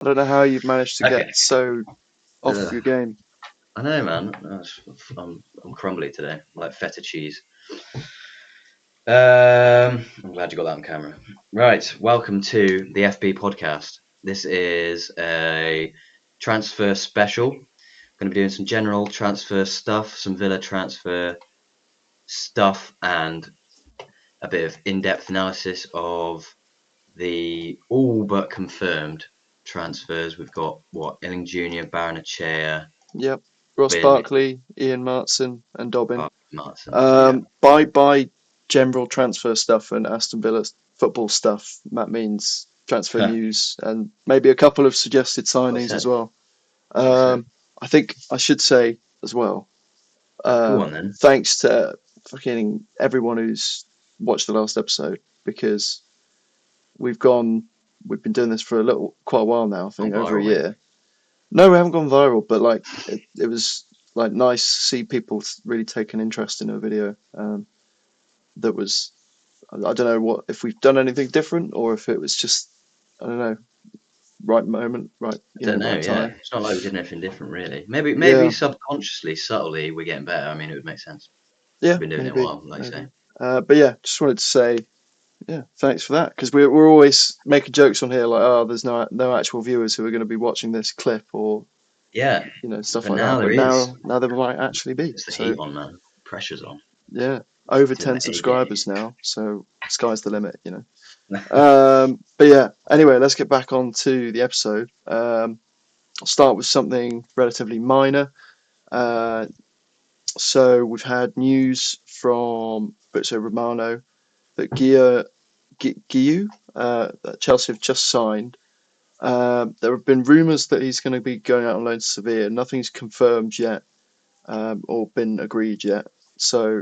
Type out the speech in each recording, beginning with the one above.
I don't know how you've managed to Okay. get so off Ugh, your game. I know, man. I'm crumbly today, like feta cheese. I'm glad you got that on camera. Right, welcome to the FB podcast. This is a transfer special. Going to be doing some general transfer stuff, some Villa transfer stuff, and a bit of in-depth analysis of the all but confirmed transfers. We've got Illing Jr., Baranachea, Yep. Ross William Barkley, Ian Martson, and Dobbin. Martin. Yeah, By general transfer stuff and Aston Villa football stuff, that means transfer well news and maybe a couple of suggested signings as said. well. Well said. I think I should say as well, Go on then. thanks to fucking everyone who's watched the last episode because we've gone, we've been doing this for quite a while now, I On think over a viral, mate. year. No, we haven't gone viral, but like it was like nice to see people really take an interest in a video. That was I don't know what if we've done anything different or if it was just I don't know right moment, right I don't know. right Yeah, time. it's not like we did anything different, really. Maybe Yeah, subconsciously, subtly, we're getting better. I mean, it would make sense. yeah, We've been doing it a maybe, while, like you say. maybe. But yeah, just wanted to say yeah, thanks for that because we're always making jokes on here like oh there's no actual viewers who are going to be watching this clip or Yeah, stuff but like now that. there But is. now there might actually be. It's the So heat on, man. Pressure's on. yeah, over Doing 10 the A game. subscribers now, so sky's the limit. But yeah, anyway, let's get back on to the episode. I'll start with something relatively minor. Uh, so we've had news from Fabrizio Romano that Guiu, that Chelsea have just signed. There have been rumours that he's going to be going out on loan to Sevilla. Nothing's confirmed yet or been agreed yet. So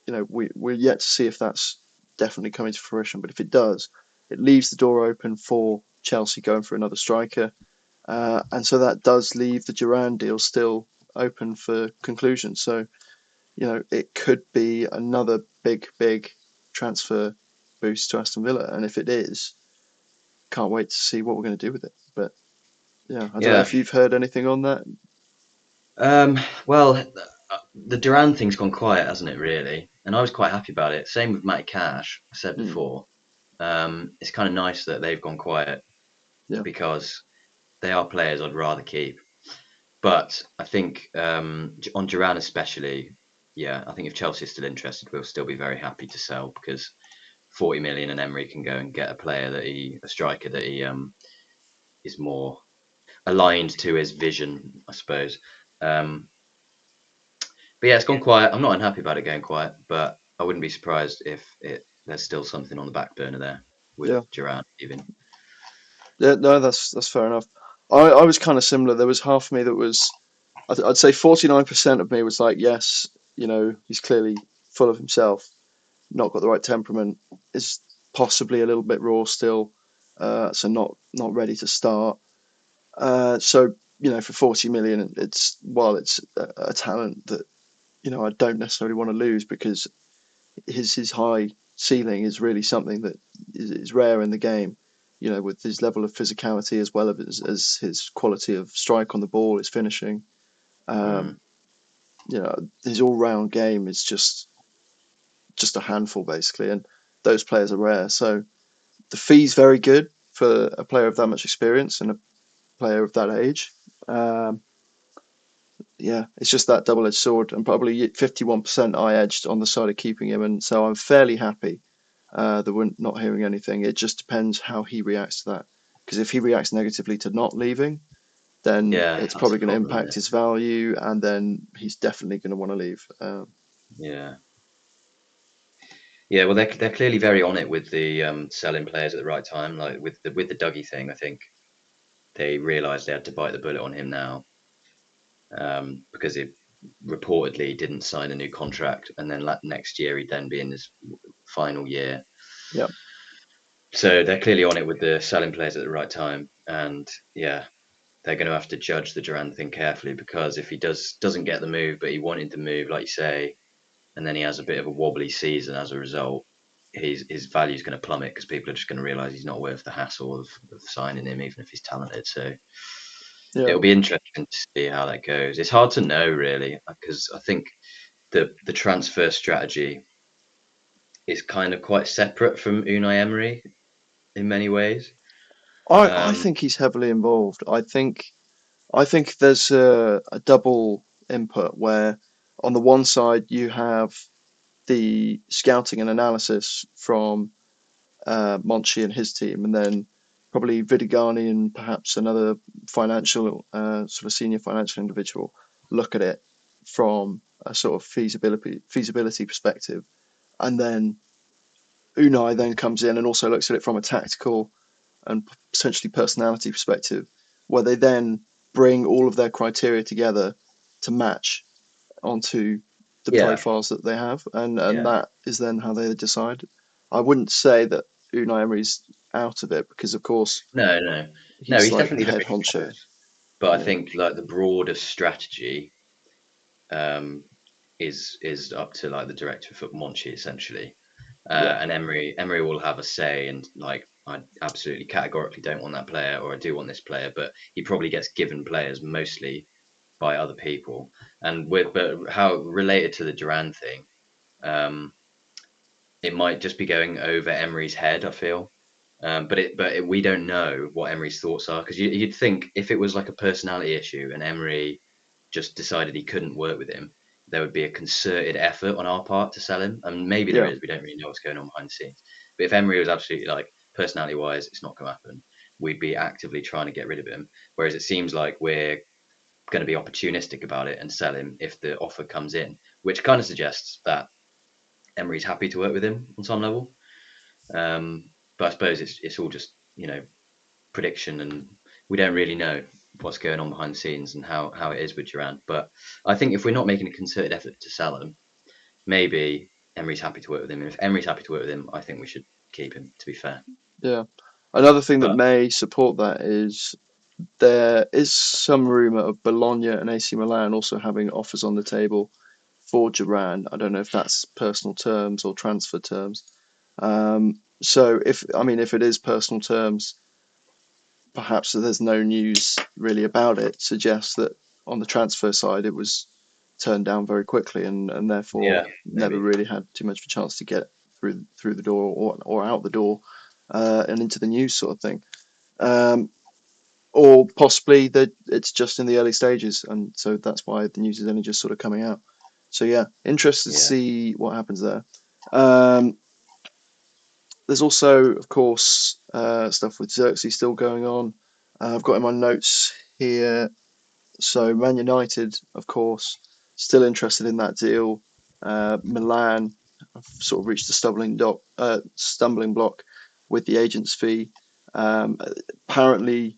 we're yet to see if that's definitely coming to fruition. But if it does, it leaves the door open for Chelsea going for another striker, and so that does leave the Duran deal still open for conclusion. So it could be another big transfer boost to Aston Villa, and if it is, can't wait to see what we're going to do with it. But yeah, I don't know Yeah. if you've heard anything on that. Well, the Duran thing's gone quiet, hasn't it? Really, and I was quite happy about it. Same with Matty Cash. I said Mm, before. It's kind of nice that they've gone quiet yeah, because they are players I'd rather keep. But I think on Duran especially, yeah, I think if Chelsea is still interested, we'll still be very happy to sell because 40 million and Emery can go and get a striker that he is more aligned to his vision, I suppose. Um, but yeah, it's gone quiet. I'm not unhappy about it going quiet, but I wouldn't be surprised if there's still something on the back burner there with yeah, Duran even. yeah. No, that's fair enough. I was kind of similar. There was half of me that was I'd say 49% of me was like, yes, he's clearly full of himself, not got the right temperament, is possibly a little bit raw still, so not ready to start. So for 40 million, it's while it's a talent that I don't necessarily want to lose because his high ceiling is really something that is rare in the game. With his level of physicality as well as his quality of strike on the ball, his finishing. Mm. Um, his all-round game is just a handful basically, and those players are rare. So the fee's very good for a player of that much experience and a player of that age. Um, yeah, it's just that double-edged sword, and probably 51% I edged on the side of keeping him, and so I'm fairly happy that we're not hearing anything. It just depends how he reacts to that, because if he reacts negatively to not leaving, then Yeah, it's that's probably the going to problem, isn't impact it? his value, and then he's definitely going to want to leave. Yeah. Yeah, well, they're clearly very on it with the selling players at the right time. Like with the Dougie thing, I think they realised they had to bite the bullet on him now because he reportedly didn't sign a new contract, and then next year he'd then be in his final year. Yeah, So they're clearly on it with the selling players at the right time, and yeah, they're going to have to judge the Duran thing carefully because if he doesn't get the move, but he wanted the move, like you say, and then he has a bit of a wobbly season as a result, his value is going to plummet because people are just going to realise he's not worth the hassle of signing him, even if he's talented. So Yeah. it'll be interesting to see how that goes. It's hard to know really because I think the transfer strategy is kind of quite separate from Unai Emery in many ways. I Um, think he's heavily involved. I think there's a double input where on the one side you have the scouting and analysis from Monchi and his team, and then probably Vidigani and perhaps another financial sort of senior financial individual look at it from a sort of feasibility perspective, and then Unai then comes in and also looks at it from a tactical and potentially personality perspective, where they then bring all of their criteria together to match onto the yeah, profiles that they have, and yeah, that is then how they decide. I wouldn't say that Unai Emery's out of it because, of course, no, no. he's He's like definitely the head very honcho. close, but I Yeah, think like the broader strategy um, is up to like the director of football, Monchi, essentially. yeah, And Emery will have a say, and like I absolutely categorically don't want that player, or I do want this player, but he probably gets given players mostly by other people. And with but how related to the Duran thing, um, it might just be going over Emery's head. I feel, we don't know what Emery's thoughts are because you'd think if it was like a personality issue and Emery just decided he couldn't work with him, there would be a concerted effort on our part to sell him, and maybe there yeah, is. We don't really know what's going on behind the scenes. But if Emery was absolutely like personality wise, it's not going to happen. We'd be actively trying to get rid of him. Whereas it seems like we're going to be opportunistic about it and sell him if the offer comes in, which kind of suggests that Emery's happy to work with him on some level. But I suppose it's all just prediction, and we don't really know what's going on behind the scenes and how it is with Duran. But I think if we're not making a concerted effort to sell him, maybe Emery's happy to work with him. And if Emery's happy to work with him, I think we should keep him. To be fair, yeah. Another thing that but may support that is there is some rumor of Bologna and AC Milan also having offers on the table for Duran. I don't know if that's personal terms or transfer terms. So if it is personal terms, perhaps there's no news really about it, suggests that on the transfer side it was turned down very quickly and therefore yeah, never maybe, really had too much of a chance to get through the door or out the door and into the news sort of thing. Um, or possibly that it's just in the early stages, and so that's why the news is only just sort of coming out. So yeah, interested to yeah, see what happens there. Um, there's also, of course, stuff with Xerxes still going on. I've got in my notes here. So Man United, of course, still interested in that deal. Milan have sort of reached the stumbling block with the agent's fee. Um, Apparently,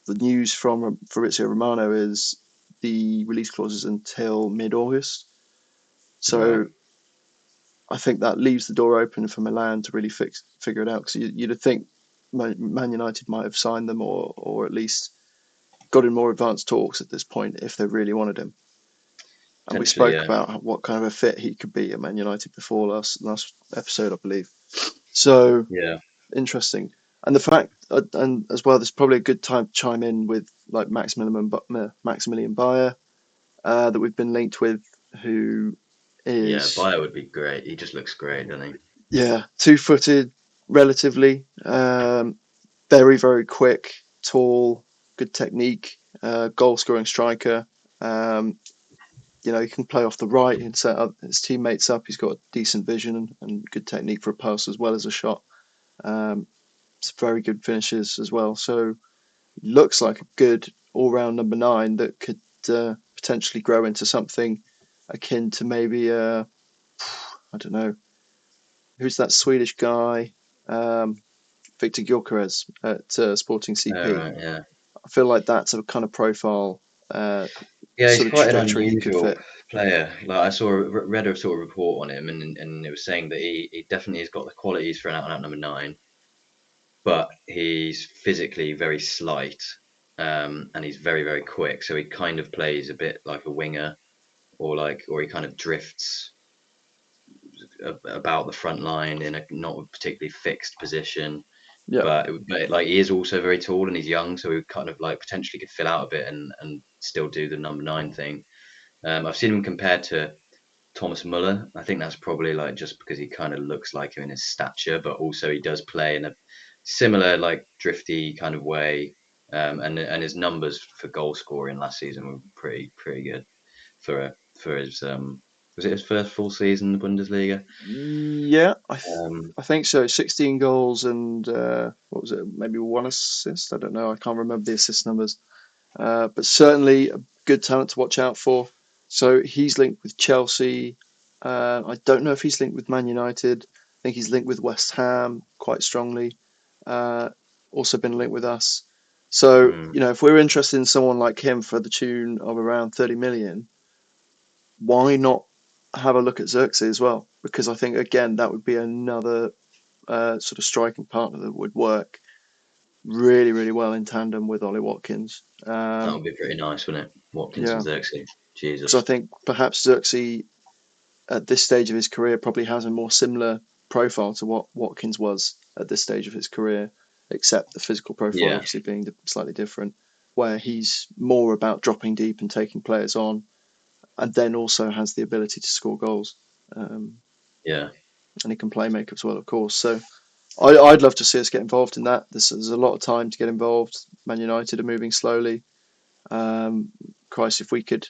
the news from Fabrizio Romano is the release clause is until mid-August. right, So I think that leaves the door open for Milan to really figure it out because you'd think Man United might have signed them or at least got in more advanced talks at this point if they really wanted him. And we potentially, spoke yeah, about what kind of a fit he could be at Man United before last episode, I believe. So yeah, interesting. And the fact, and as well, there's probably a good time to chime in with like Maximilian Bayer that we've been linked with, who yeah. is Bio would be great. He just looks great, doesn't he? yeah 2-footed, relatively, very quick, tall, good technique, goal scoring striker. Um, he can play off the right and set up his teammates up. He's got decent vision and good technique for a pass as well as a shot. Um, it's very good finishes as well. So looks like a good all-round number nine that could potentially grow into something akin to maybe I don't know who's that Swedish guy, Victor Gyökeres at Sporting Oh, CP. right, yeah, I feel like that's a kind of profile, yeah. He's sort of quite an trajectory he could unusual fit. player. Like I saw read a sort of report on him, and it was saying that he definitely has got the qualities for an out and out number nine, but he's physically very slight, and he's very quick. So he kind of plays a bit like a winger, or he kind of drifts about the front line in a not particularly fixed position. Yeah. But like he is also very tall and he's young, so he kind of like potentially could fill out a bit and still do the number 9 thing. I've seen him compared to Thomas Muller. I think that's probably like just because he kind of looks like him in his stature, but also he does play in a similar like drifty kind of way. And his numbers for goal scoring last season were pretty good for his was it his first full season in the Bundesliga? Yeah, Um, I think so. 16 goals and what was it? Maybe one assist. I don't know. I can't remember the assist numbers. But certainly a good talent to watch out for. So he's linked with Chelsea. I don't know if he's linked with Man United. I think he's linked with West Ham quite strongly. Uh, Also been linked with us. So, mm, if we're interested in someone like him for the tune of around 30 million, why not have a look at Xerxes as well? Because I think, again, that would be another sort of striking partner that would work really, really well in tandem with Ollie Watkins. that would be pretty nice, wouldn't it? Watkins and Yeah, Xerxes. because I Jesus. think perhaps Xerxes at this stage of his career probably has a more similar profile to what Watkins was at this stage of his career, except the physical profile Yeah, obviously being slightly different, where he's more about dropping deep and taking players on, and then also has the ability to score goals. Um, yeah, and he can play make as well, of course. So I'd love to see us get involved in that. There's a lot of time to get involved. Man United are moving slowly. Christ, if we could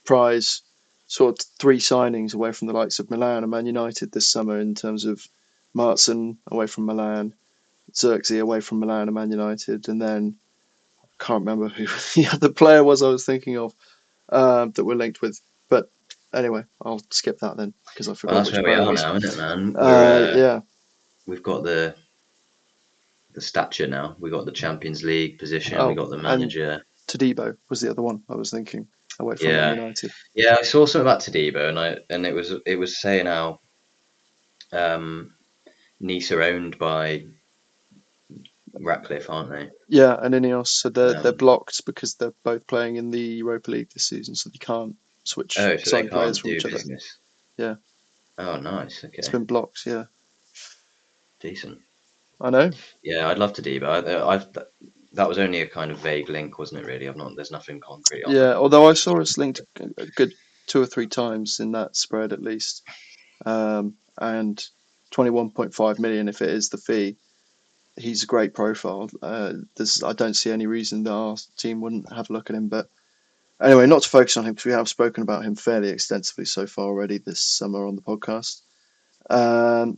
prize sort of 3 signings away from the likes of Milan and Man United this summer in terms of Martson away from Milan, Xerxes away from Milan and Man United, and then I can't remember who the other player was I was thinking of that we're linked with. But anyway, I'll skip that then because I well, forgot that's which where we player it are was. now, isn't it, man? We're Yeah. we've got the stature now. We got the Champions League position. We Oh, got the and manager. Todibo was the other one I was thinking away from Man Yeah, United. yeah. I saw something about Tadibo, and it was saying how um, Nice are owned by Ratcliffe, aren't they? Yeah, and Ineos, so they're Um, blocked because they're both playing in the Europa League this season, so they can't switch oh, so they sign players can't from do each other. business. Yeah, Oh, nice. it's Okay, been blocked. Yeah, decent. I know. Yeah, I'd love Tadibo. That was only a kind of vague link, wasn't it? Really, I've not. There's nothing concrete on Yeah, that. although I saw us linked a good 2 or 3 times in that spread at least, and 21.5 million if it is the fee. He's a great profile. I don't see any reason that our team wouldn't have a look at him, but. Anyway, not to focus on him because we have spoken about him fairly extensively so far already this summer on the podcast.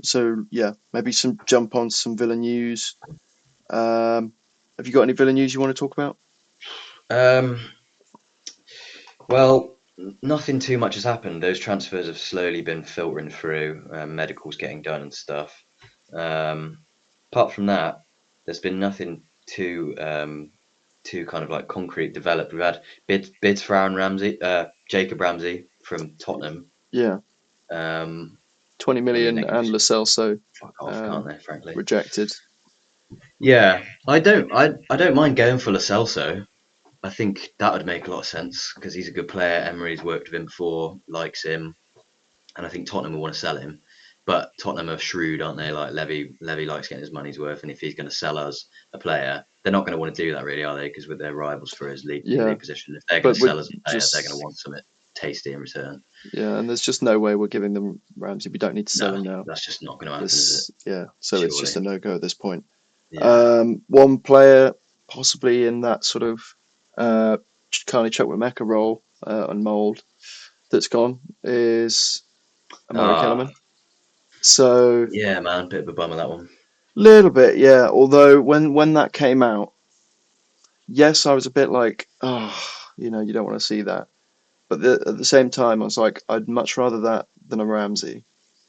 So yeah, maybe some jump on some Villa news. Um, have you got any Villa news you want to talk about? Um, well, nothing too much has happened. Those transfers have slowly been filtering through, medicals getting done and stuff. Um, apart from that, there's been nothing too kind of like concrete developed. We've had bids for Aaron Ramsey, Jacob Ramsey from Tottenham. Yeah, Um, 20 I mean, million they can and just Lo Celso fuck off, can't um, they? Frankly, rejected. yeah. I don't mind going for Lo Celso. I think that would make a lot of sense because he's a good player. Emery's worked with him before, likes him, and I think Tottenham will want to sell him. But Tottenham are shrewd, aren't they? Like Levy likes getting his money's worth, and if he's going to sell us a player, they're not going to want to do that, really, are they? Because with their rivals for his Yeah, league position, if they're going but to we're sell us a player, they're going to just want something tasty in return. yeah, and there's just no way we're giving them Ramsey. We don't need to sell No, him now. that's just not going to happen, is it? This yeah, so it's just Surely. a no go at this point. Yeah. One player possibly in that sort of uh, Carney Chukwuemeka role and mould that's gone is Amari Ah, Kellerman. So yeah, man. Bit of a bummer that one. little bit, yeah. Although when that came out, yes, I was a bit like, oh, you don't want to see that. But at the same time, I was like, I'd much rather that than a Ramsey,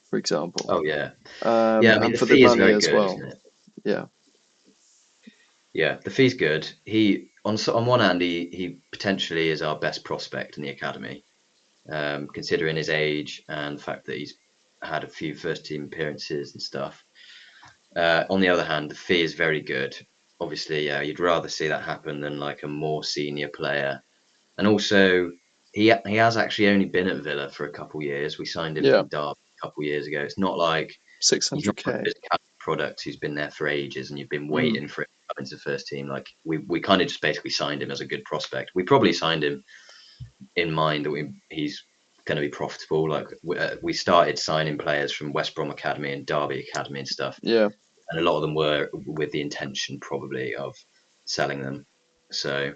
for example, Oh yeah, yeah. I mean, and the for the fee is money very as good, well. isn't it? Yeah, Yeah, the fee's good. He on one hand, he potentially is our best prospect in the academy, considering his age and the fact that he's had a few first team appearances and stuff. On the other hand, the fee is very good. Obviously, you'd rather see that happen than like a more senior player. And also, he has actually only been at Villa for a couple of years. We signed him yeah, from Derby a couple of years ago. It's not like he's not one of 600k. those academy products who's been there for ages and you've been Mm, waiting for him to come into the first team. Like we kind of just basically signed him as a good prospect. We probably signed him in mind that he's going to be profitable. Like we started signing players from West Brom Academy and Derby Academy and stuff, yeah, and a lot of them were with the intention probably of selling them. So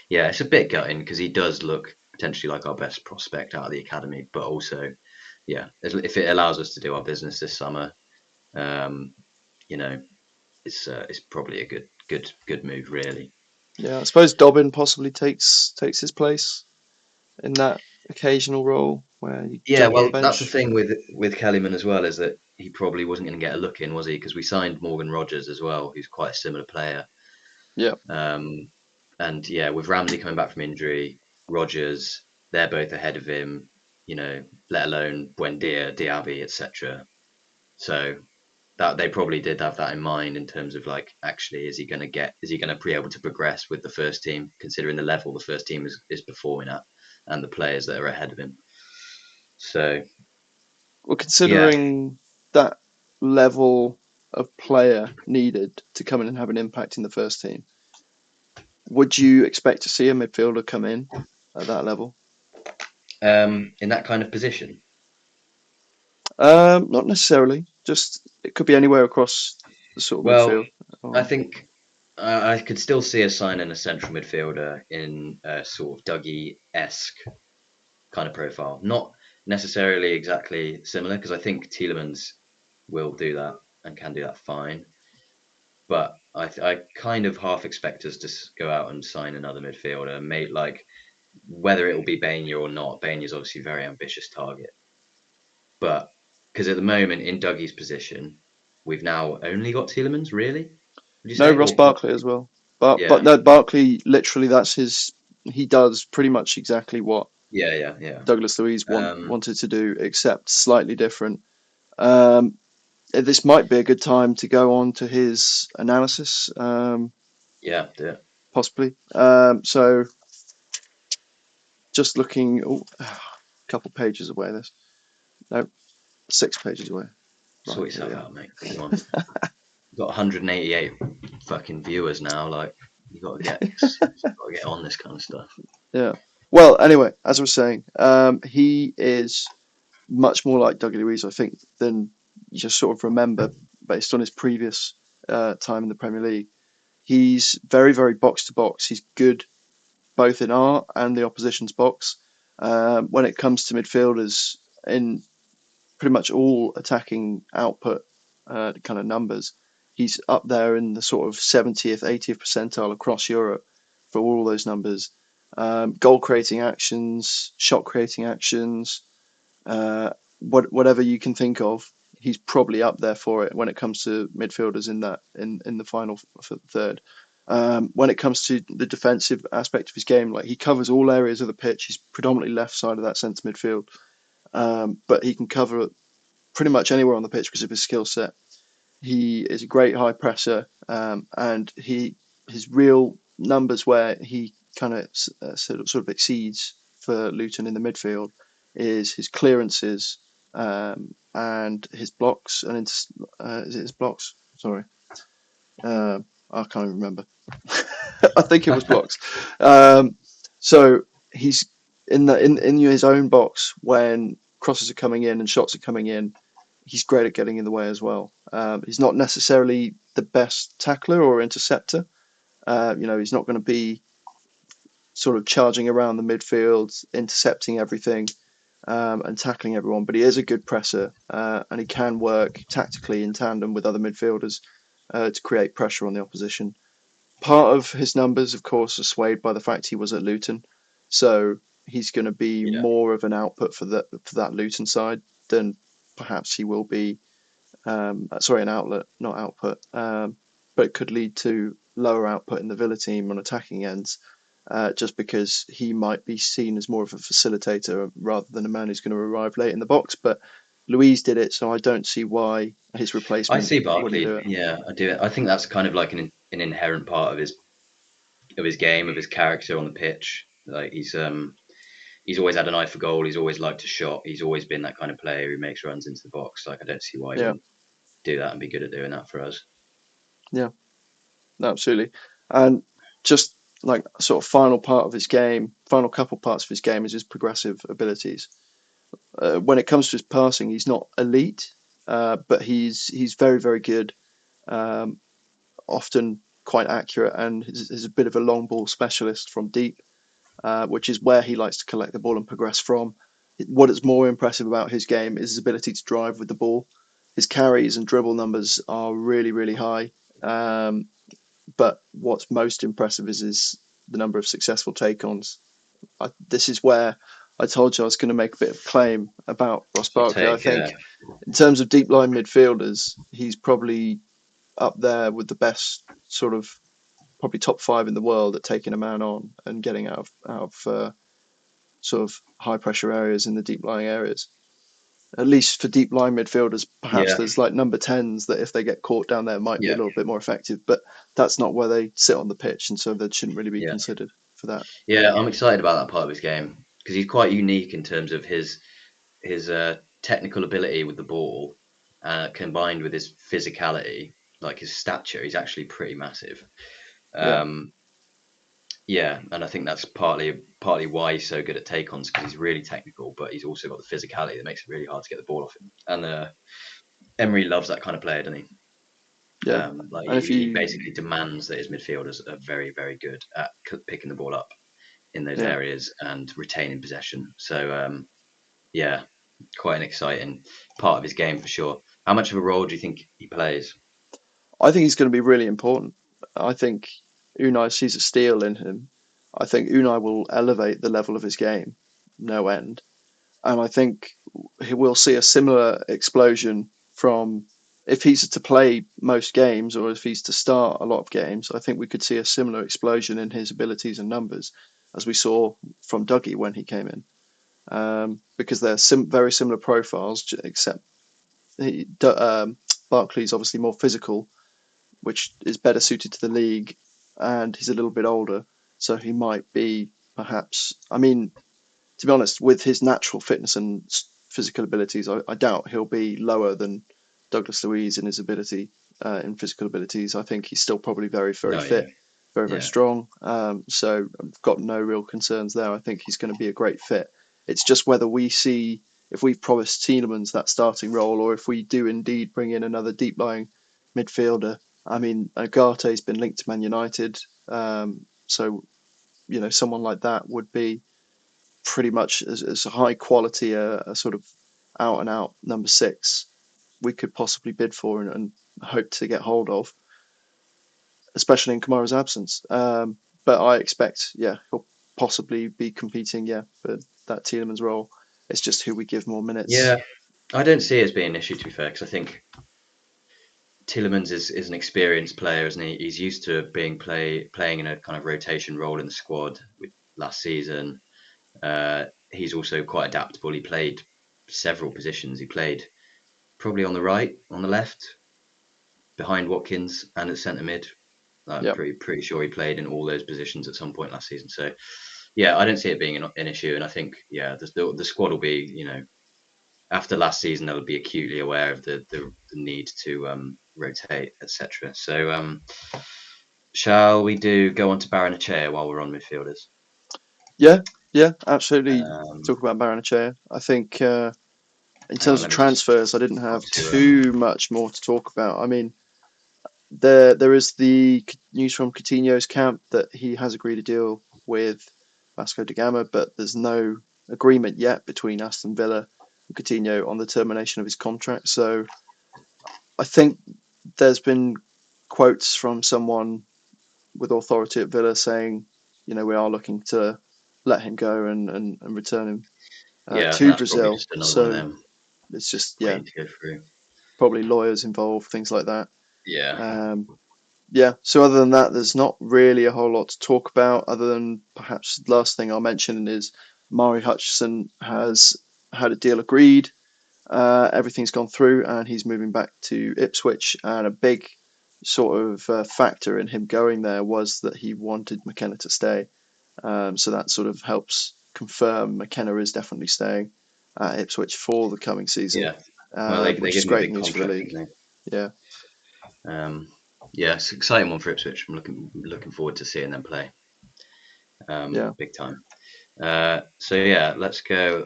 yeah, it's a bit gutting because he does look potentially like our best prospect out of the academy, but also, yeah, if it allows us to do our business this summer, um, you know, it's probably a good move, really. yeah. I suppose Dobbin possibly takes his place in that occasional role where you Yeah, jump on the well, that's the bench. thing with Kellyman as well, is that he probably wasn't going to get a look in, was he? Because we signed Morgan Rogers as well, who's quite a similar player. Yeah, Um, and yeah, with Ramsey coming back from injury, Rogers, they're both ahead of him. Let alone Buendia, Diaby, etc. So that they probably did have that in mind in terms of like, actually, is he going to be able to progress with the first team, considering the level the first team is performing at, and the players that are ahead of him. So well, yeah, considering that level of player needed to come in and have an impact in the first team, would you expect to see a midfielder come in at that level? in that kind of position. Not necessarily. Just it could be anywhere across the sort of Well, midfield. I Or, think I could still see us signing a central midfielder in a sort of Dougie-esque kind of profile. Not necessarily exactly similar, because I think Tielemans will do that and can do that fine. But I kind of half expect us to go out and sign another midfielder, mate. Like whether it will be Bainha or not. Bainha is obviously a very ambitious target, but because at the moment in Dougie's position, we've now only got Tielemans, really. Would you no, say? Ross Or Barkley as well. But yeah, no, Barkley literally that's his. He does pretty much exactly what yeah, yeah, yeah. Douglas Luiz Um, wanted to do, except slightly different. Um, this might be a good time to go on to his analysis, yeah, yeah. possibly. So just looking, a couple pages away. This no, 6 pages away. Right, Sort here we yourself are. out, mate. Come on. You've got 188 fucking viewers now. Like you got to get on this kind of stuff. Yeah. Well, anyway, as I was saying, he is much more like Dougie Luiz, I think, than you just sort of remember based on his previous time in the Premier League. He's very, very box to box. He's good both in our and the opposition's box. When it comes to midfielders, in pretty much all attacking output kind of numbers, he's up there in the sort of 70th, 80th percentile across Europe for all those numbers. Goal creating actions, shot creating actions, whatever you can think of, he's probably up there for it when it comes to midfielders in the final third. When it comes to the defensive aspect of his game, like he covers all areas of the pitch. He's predominantly left side of that centre midfield, but he can cover pretty much anywhere on the pitch because of his skill set. He is a great high presser, and his real numbers where he kind of sort of exceeds for Luton in the midfield is his clearances and his blocks and is it his blocks? Sorry, I can't even remember. I think it was blocks. Um, so he's in his own box when crosses are coming in and shots are coming in. He's great at getting in the way as well. He's not necessarily the best tackler or interceptor. He's not going to be sort of charging around the midfield, intercepting everything, and tackling everyone. But he is a good presser, and he can work tactically in tandem with other midfielders to create pressure on the opposition. Part of his numbers, of course, are swayed by the fact he was at Luton, so he's going to be Yeah, more of an output for that Luton side than perhaps he will be. Sorry, an outlet, not output. But it could lead to lower output in the Villa team on attacking ends, just because he might be seen as more of a facilitator rather than a man who's going to arrive late in the box. But Louise did it, so I don't see why his I replacement see wouldn't do Barkley. it. Yeah, I do. I think that's kind of like an inherent part of his game, of his character on the pitch. Like he's he's always had an eye for goal. He's always liked a shot. He's always been that kind of player who makes runs into the box. Like, I don't see why he Yeah, wouldn't do that and be good at doing that for us. yeah, absolutely. And just like sort of final part of his game, final couple parts of his game is his progressive abilities. When it comes to his passing, he's not elite, but he's very very good. Um, Often quite accurate, and is a bit of a long ball specialist from deep, which is where he likes to collect the ball and progress from. What is more impressive about his game is his ability to drive with the ball. His carries and dribble numbers are really, really high. But what's most impressive is the number of successful take-ons. This is where I told you I was going to make a bit of claim about Ross Hot Barkley. I take, think in terms of deep line midfielders, he's probably up there with the best sort of probably top five in the world at taking a man on and getting out of sort of high pressure areas in the deep lying areas. At least for deep line midfielders, perhaps yeah, there's like number 10s that if they get caught down there might be a yeah, little bit more effective, but that's not where they sit on the pitch, and so they shouldn't really be yeah, considered for that. yeah. I'm excited about that part of his game because he's quite unique in terms of his technical ability with the ball, combined with his physicality, like his stature. He's actually pretty massive. Yeah, Um, yeah, and I think that's partly why he's so good at take-ons because he's really technical, but he's also got the physicality that makes it really hard to get the ball off him. And Emery loves that kind of player, doesn't he? yeah. Like And if he you, basically demands that his midfielders are very, very good at picking the ball up in those yeah, areas and retaining possession. So yeah, quite an exciting part of his game for sure. How much of a role do you think he plays? I think he's going to be really important. I think Unai sees a steal in him. I think Unai will elevate the level of his game, no end. And I think he will see a similar explosion from if he's to play most games or if he's to start a lot of games. I think we could see a similar explosion in his abilities and numbers as we saw from Dougie when he came in, because they're very similar profiles, except he, Barkley's obviously more physical, which is better suited to the league, and he's a little bit older, so he might be perhaps. I mean, to be honest, with his natural fitness and physical abilities, I doubt he'll be lower than Douglas Luiz in his ability, in physical abilities. I think he's still probably very, very Oh yeah, fit, very, very yeah, strong. So I've got no real concerns there. I think he's going to be a great fit. It's just whether we see if we've promised Tielemans that starting role, or if we do indeed bring in another deep lying midfielder. I mean, Agate's been linked to Man United, so someone like that would be pretty much as high quality a sort of out and out number six we could possibly bid for and hope to get hold of, especially in Kamara's absence. But I expect, yeah, he'll possibly be competing, yeah, for that Tielemans role. It's just who we give more minutes. yeah. I don't see it as being an issue, to be fair, because I think Tielemans is an experienced player, isn't he? He's used to playing in a kind of rotation role in the squad with last season. He's also quite adaptable. He played several positions. He played probably on the right, on the left, behind Watkins, and at centre mid. I'm Yeah, pretty sure he played in all those positions at some point last season. So yeah, I don't see it being an issue, and I think yeah, the squad will be after last season they'll be acutely aware of the need to rotate, etc. So shall we go on to Baranachea while we're on midfielders? yeah, yeah, absolutely. Um, Talk about Baranachea. I think in Hang on, terms of let me just transfers, I didn't got have to too much more to talk about. I mean, there is the news from Coutinho's camp that he has agreed a deal with Vasco da Gama, but there's no agreement yet between Aston Villa and Coutinho on the termination of his contract. So I think there's been quotes from someone with authority at Villa saying, we are looking to let him go and return him yeah, I think to that's probably Brazil. just another one of So them it's just, yeah, waiting to go through. probably lawyers involved, things like that. Yeah, Um, Yeah, so other than that, there's not really a whole lot to talk about, other than perhaps the last thing I'll mention is Mari Hutchison has had a deal agreed. Everything's gone through, and he's moving back to Ipswich. And a big sort of factor in him going there was that he wanted McKenna to stay. So that sort of helps confirm McKenna is definitely staying at Ipswich for the coming season, Yeah. Well, they which gave is him a great big news for the contract, league. didn't Yeah, they? Yeah, it's an exciting one for Ipswich. I'm looking forward to seeing them play. yeah. Big time. So yeah, let's go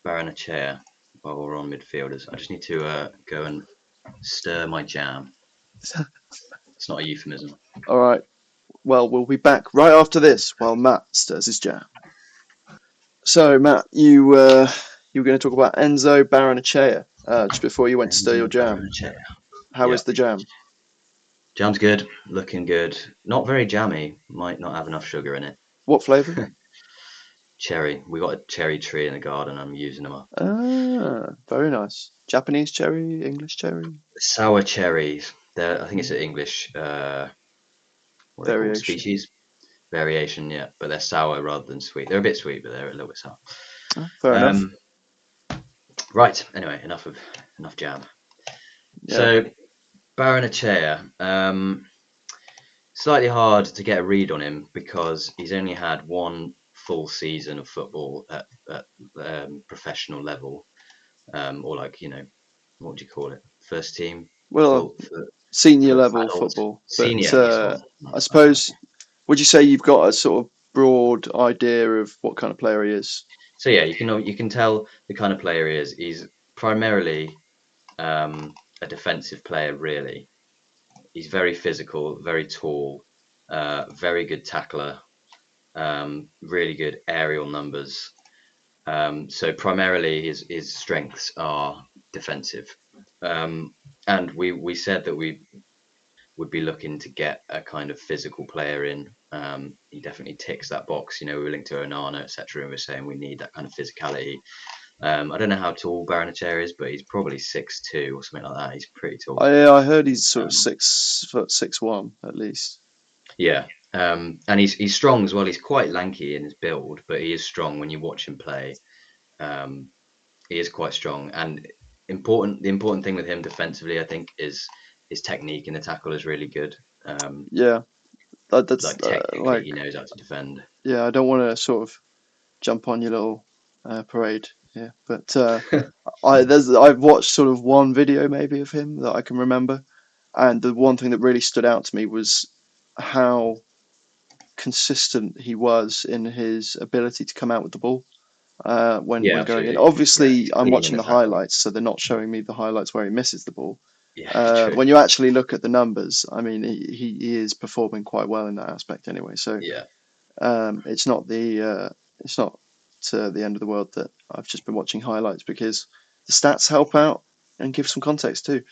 Baranachea while we're on midfielders. I just need to go and stir my jam. It's not a euphemism. All right. Well, we'll be back right after this while Matt stirs his jam. So, Matt, you were going to talk about Enzo Baranachea just before you went to stir Enzo your jam. Baranachea. How Yeah, is the jam? jam's good, looking good. Not very jammy. Might not have enough sugar in it. What flavour? Cherry. We got a cherry tree in the garden. I'm using them up. Ah, very nice. Japanese cherry, English cherry, Sour cherries. I think it's an English. What are they called? variation. Species variation. Yeah, but they're sour rather than sweet. They're a bit sweet, but they're a little bit sour. Ah, fair enough. Um, right. Anyway, enough jam. Yeah. So Baranachea. Slightly hard to get a read on him because he's only had one full season of football at professional level, or like what do you call it? First team, Well, full for, senior for level adults, football, but senior. Yes, one. I That's what I suppose mean. would you say you've got a sort of broad idea of what kind of player he is? So yeah, you can tell the kind of player he is. He's primarily a defensive player. Really, he's very physical, very tall, very good tackler, really good aerial numbers. So primarily his strengths are defensive. And we said that we would be looking to get a kind of physical player in. He definitely ticks that box. We were linked to Onana, etc. And we're saying we need that kind of physicality. I don't know how tall Baranachea is, but he's probably 6'2" or something like that. He's pretty tall. I heard he's sort of Um, 6 foot 6'1" at least. yeah. And he's strong as well. He's quite lanky in his build, but he is strong when you watch him play. Um, he is quite strong, and the important thing with him defensively, I think, is his technique in the tackle is really good. Yeah, that's Like technically, like he knows how to defend. yeah. I don't want to sort of jump on your little parade here, but I've watched sort of one video maybe of him that I can remember, and the one thing that really stood out to me was how consistent he was in his ability to come out with the ball Yeah, when going in. absolutely. Yeah, Obviously, he's I'm clean in watching the the tackle. highlights, so they're not showing me the highlights where he misses the ball. Yeah, true. When you actually look at the numbers, I mean, he is performing quite well in that aspect anyway. So Yeah, it's not to the end of the world that I've just been watching highlights because the stats help out and give some context too.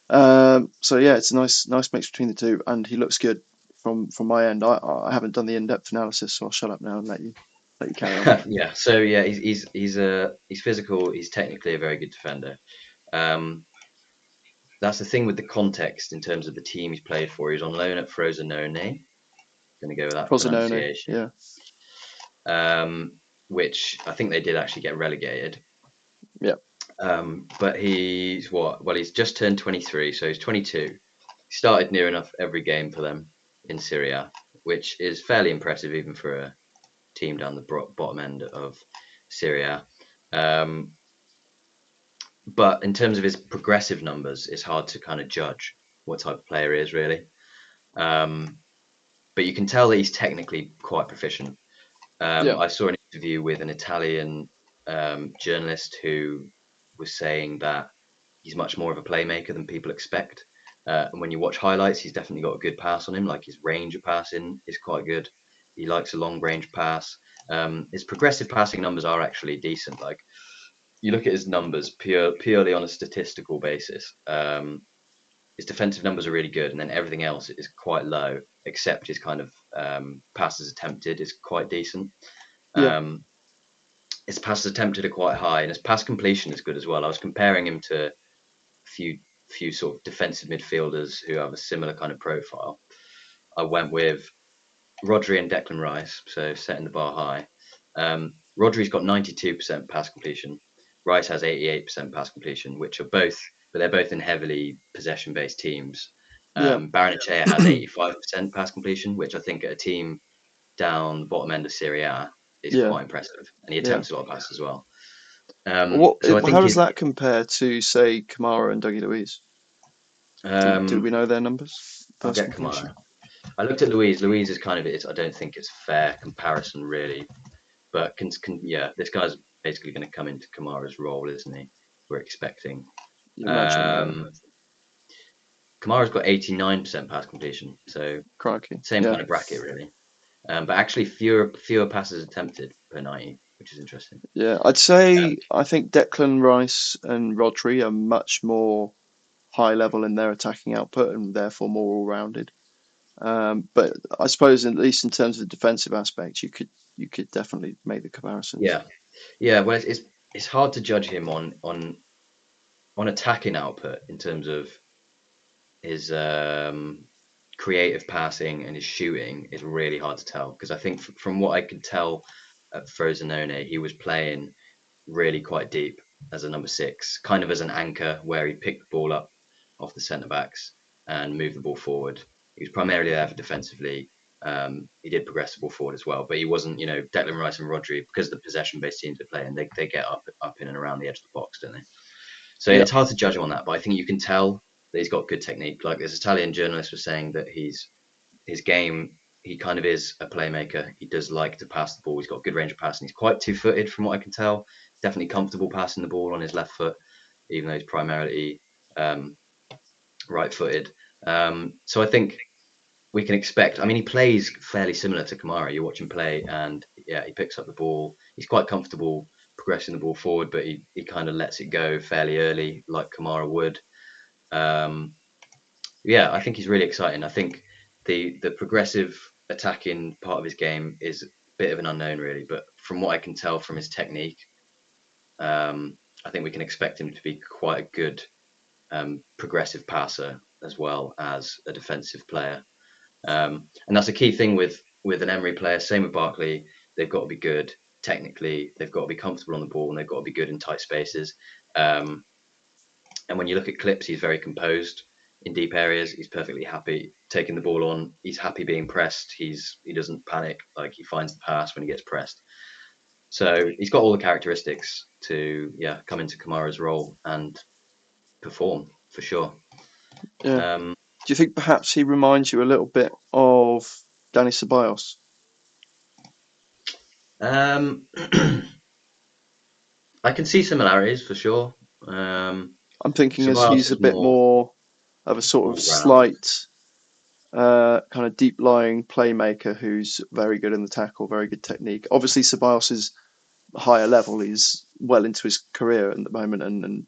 So yeah, it's a nice mix between the two, and he looks good from my end. I haven't done the in-depth analysis, so I'll shut up now and let you carry on. yeah. So yeah, he's physical. He's technically a very good defender. Um, that's the thing with the context in terms of the team he's played for. He's on loan at Frosinone. Going to go with that Frosinone, pronunciation. yeah, Which I think they did actually get relegated. yeah, But he's what? Well, he's just turned 23, so he's 22. He started near enough every game for them in Serie A, which is fairly impressive even for a team down the bottom end of Serie A. But in terms of his progressive numbers, it's hard to kind of judge what type of player he is really. Um, but you can tell that he's technically quite proficient. yeah, I saw an interview with an Italian journalist who was saying that he's much more of a playmaker than people expect. And when you watch highlights, he's definitely got a good pass on him. Like his range of passing is quite good. He likes a long range pass. His progressive passing numbers are actually decent. Like you look at his numbers purely on a statistical basis. His defensive numbers are really good, and then everything else is quite low, except his kind of passes attempted is quite decent. yeah, Um, his passes attempted are quite high, and his pass completion is good as well. I was comparing him to a few sort of defensive midfielders who have a similar kind of profile. I went with Rodri and Declan Rice, so setting the bar high. Rodri's got 92% pass completion. Rice has 88% pass completion, which are both, but they're both in heavily possession-based teams. yeah, Baranachea has 85% pass completion, which I think at a team down the bottom end of Serie A is Yeah, quite impressive, and he yeah. attempts a lot of passes as well. So I How think does his that compare to, say, Kamara and Dougie Luiz? Do we um, know their numbers? I'll First get completion. Kamara. I looked at Louise. Louise is kind of I don't think it's a fair comparison really, but yeah, this guy's basically going to come into Kamara's role, isn't he? We're expecting. You imagine, yeah. Um, Kamara's got 89% pass completion, so Crikey. same Yeah. kind of bracket really. But actually fewer passes attempted per 90, which is interesting. Yeah. I'd say I think Declan Rice and Rodri are much more high level in their attacking output and therefore more all rounded. But I suppose at least in terms of the defensive aspect, you could definitely make the comparisons. Yeah, yeah. Well, it's hard to judge him on attacking output in terms of his creative passing and his shooting is really hard to tell because I think from what I could tell at Frosinone, he was playing really quite deep as a number six, kind of as an anchor where he picked the ball up off the centre backs and moved the ball forward. He was primarily there for defensively. He did progress the ball forward as well, but he wasn't, Declan Rice and Rodri, because of the possession-based teams they play, and they get up in and around the edge of the box, don't they? So Yeah. it's hard to judge him on that, but I think you can tell that he's got good technique. Like this Italian journalist was saying that his game, he kind of is a playmaker. He does like to pass the ball. He's got good range of passing. He's quite two-footed from what I can tell. Definitely comfortable passing the ball on his left foot, even though he's primarily um, right-footed. So I think we can expect. I mean, he plays fairly similar to Kamara. You watch him play, and yeah, he picks up the ball. He's quite comfortable progressing the ball forward, but he kind of lets it go fairly early, like Kamara would. Um, yeah, I think he's really exciting. I think the progressive attacking part of his game is a bit of an unknown, really. But from what I can tell from his technique, I think we can expect him to be quite a good progressive passer as well as a defensive player. And that's a key thing with an Emery player. Same with Barkley. They've got to be good technically. They've got to be comfortable on the ball, and they've got to be good in tight spaces. Um, and when you look at clips, he's very composed in deep areas. He's perfectly happy taking the ball on. He's happy being pressed. He doesn't panic. Like he finds the pass when he gets pressed. So he's got all the characteristics to come into Kamara's role and perform for sure. Yeah. Um, Do you think perhaps he reminds you a little bit of Danny Ceballos? um, I can see similarities for sure. Um, I'm thinking as Ceballos he's a is bit more more of a sort of all round. slight, kind of deep lying playmaker who's very good in the tackle, very good technique. Obviously, Ceballos is higher level. He's well into his career at the moment, and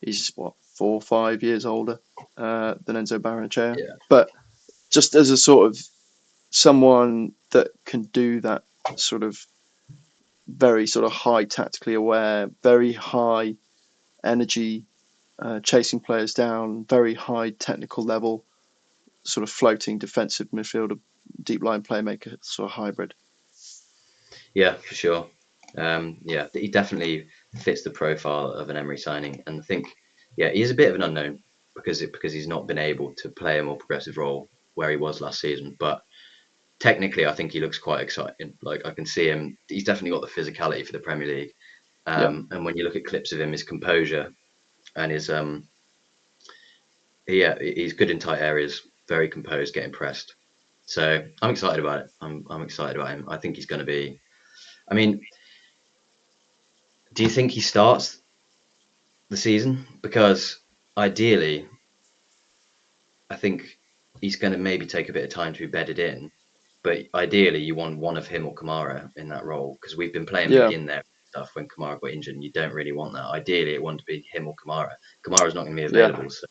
he's what 4 or 5 years older than Enzo Barrenechea. Yeah, But just as a sort of someone that can do that sort of very sort of high tactically aware, very high energy, chasing players down, very high technical level, sort of floating defensive midfielder, deep line playmaker, sort of hybrid. yeah, for sure. Yeah, he definitely fits the profile of an Emery signing, and I think he is a bit of an unknown because he's not been able to play a more progressive role where he was last season. But technically, I think he looks quite exciting. Like I can see him; he's definitely got the physicality for the Premier League. Yeah, And when you look at clips of him, his composure and his yeah, he's good in tight areas, very composed, getting pressed. So I'm excited about it. I'm excited about him. I think he's going to be. I mean, do you think he starts the season? Because ideally, I think he's going to maybe take a bit of time to be bedded in. But ideally, you want one of him or Kamara in that role because we've been playing yeah. McGinn there stuff when Kamara got injured, and you don't really want that. Ideally, it wanted to be him or Kamara. Kamara's not going to be Yeah. available, so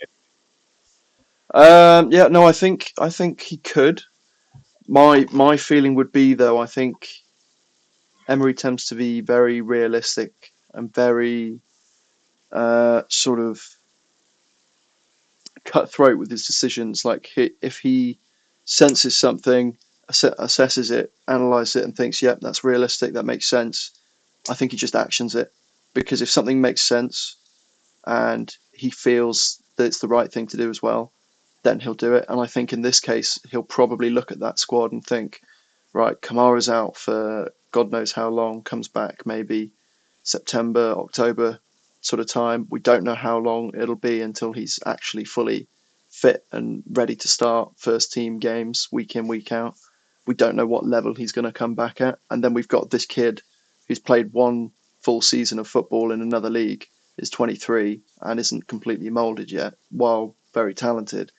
Yeah, no, I think he could. My feeling would be though, I think Emery tends to be very realistic and very sort of cutthroat with his decisions. Like if he senses something, assesses it, analyzes it, and thinks, "Yep, that's realistic. That makes sense." I think he just actions it because if something makes sense and he feels that it's the right thing to do as well, then he'll do it. And I think in this case, he'll probably look at that squad and think, right, Kamara's out for God knows how long, comes back maybe September, October sort of time. We don't know how long it'll be until he's actually fully fit and ready to start first team games week in, week out. We don't know what level he's going to come back at. And then we've got this kid who's played one full season of football in another league, is 23 and isn't completely moulded yet, while very talented.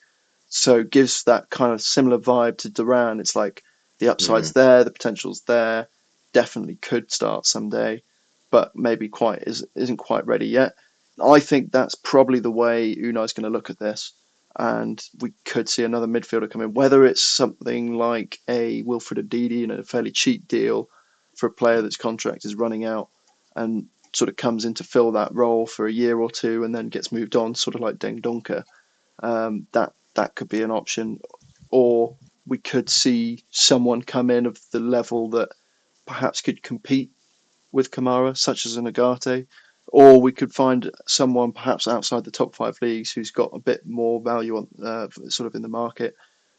So it gives that kind of similar vibe to Duran. It's like the upside's Mm, there, the potential's there, definitely could start someday, but maybe isn't quite ready yet. I think that's probably the way Unai's going to look at this, and we could see another midfielder come in. Whether it's something like a Wilfred Ndidi in a fairly cheap deal for a player that's contract is running out, and sort of comes in to fill that role for a year or two, and then gets moved on, sort of like Deng that could be an option, or we could see someone come in of the level that perhaps could compete with Kamara, such as an Agate, or we could find someone perhaps outside the top five leagues who's got a bit more value on sort of in the market.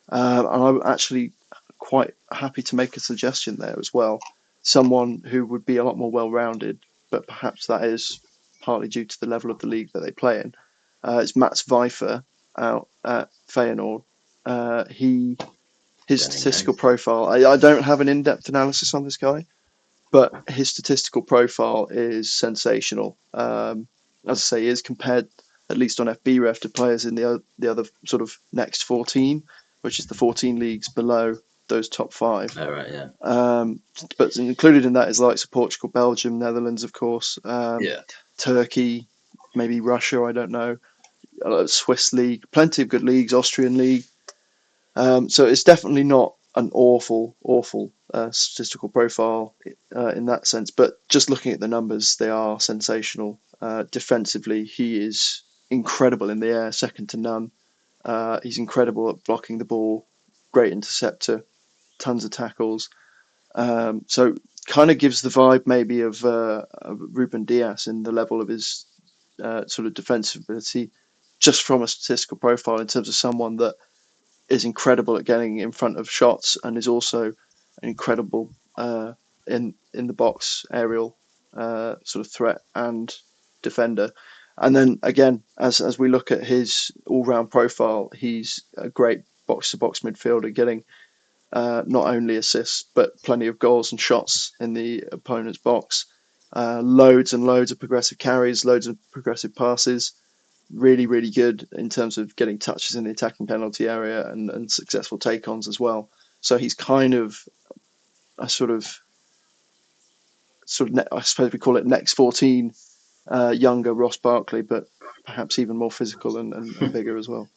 And I'm actually quite happy to make a suggestion there as well. Someone who would be a lot more well-rounded, but perhaps that is partly due to the level of the league that they play in. It's Mats Weifer out at Feyenoord. His don't even know. statistical profile. I don't have an in-depth analysis on this guy, but his statistical profile is sensational. As I say, he is compared, at least on FBref, to players in the other sort of next 14, which is the 14 leagues below those top five. Oh, right, yeah. But included in that is like Portugal, Belgium, Netherlands, of course, Yeah. Turkey, maybe Russia, I don't know, Swiss league, plenty of good leagues, Austrian league. So it's definitely not an awful statistical profile in that sense. But just looking at the numbers, they are sensational. Defensively, he is incredible in the air, second to none. He's incredible at blocking the ball, great interceptor, tons of tackles. So kind of gives the vibe maybe of Ruben Diaz in the level of his sort of defensive ability, just from a statistical profile in terms of someone that is incredible at getting in front of shots and is also incredible in the box aerial sort of threat and defender. And then again, as we look at his all round profile, he's a great box to box midfielder, getting not only assists but plenty of goals and shots in the opponent's box. Loads and loads of progressive carries, loads of progressive passes, really, really good in terms of getting touches in the attacking penalty area and successful take-ons as well. So he's kind of a I suppose we call it next 14 younger Ross Barkley, but perhaps even more physical and bigger as well.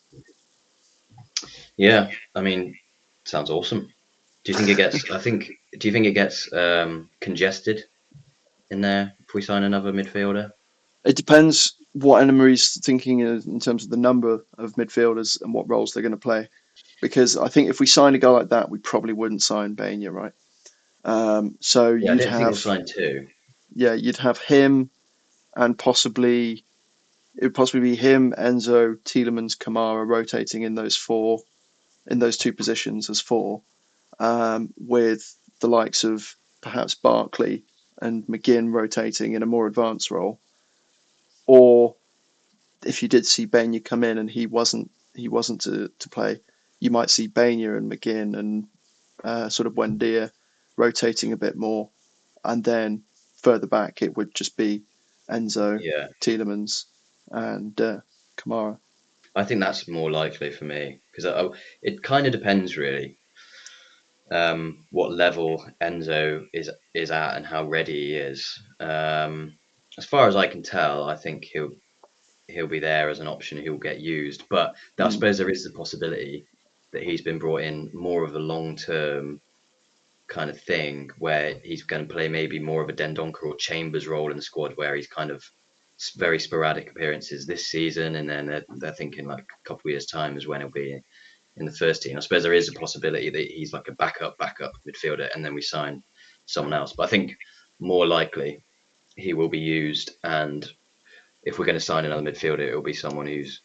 Yeah. I mean, sounds awesome. Do you think it gets? I think. Do you think it gets congested in there if we sign another midfielder? It depends what Emery's thinking in terms of the number of midfielders and what roles they're going to play. Because I think if we sign a guy like that, we probably wouldn't sign Baina, right? So Yeah, I didn't think we'll sign two. you'd have him and possibly it would possibly be him, Enzo, Tielemans, Kamara rotating in those two positions as four, with the likes of perhaps Barkley and McGinn rotating in a more advanced role. Or if you did see Baina come in and he wasn't to play, you might see Baina and McGinn and sort of Wendia rotating a bit more, and then further back it would just be Enzo, Yeah, Tielemans, and Kamara. I think that's more likely for me because it kind of depends really what level Enzo is at and how ready he is. As far as I can tell, I think he'll be there as an option. He'll get used, but I Mm, suppose there is the possibility that he's been brought in more of a long term kind of thing where he's going to play maybe more of a Dendoncker or Chambers role in the squad where he's kind of very sporadic appearances this season and then they're thinking like a couple of years time is when he'll be in the first team. I suppose there is a possibility that he's like a backup midfielder and then we sign someone else, but I think more likely he will be used, and if we're going to sign another midfielder it will be someone who's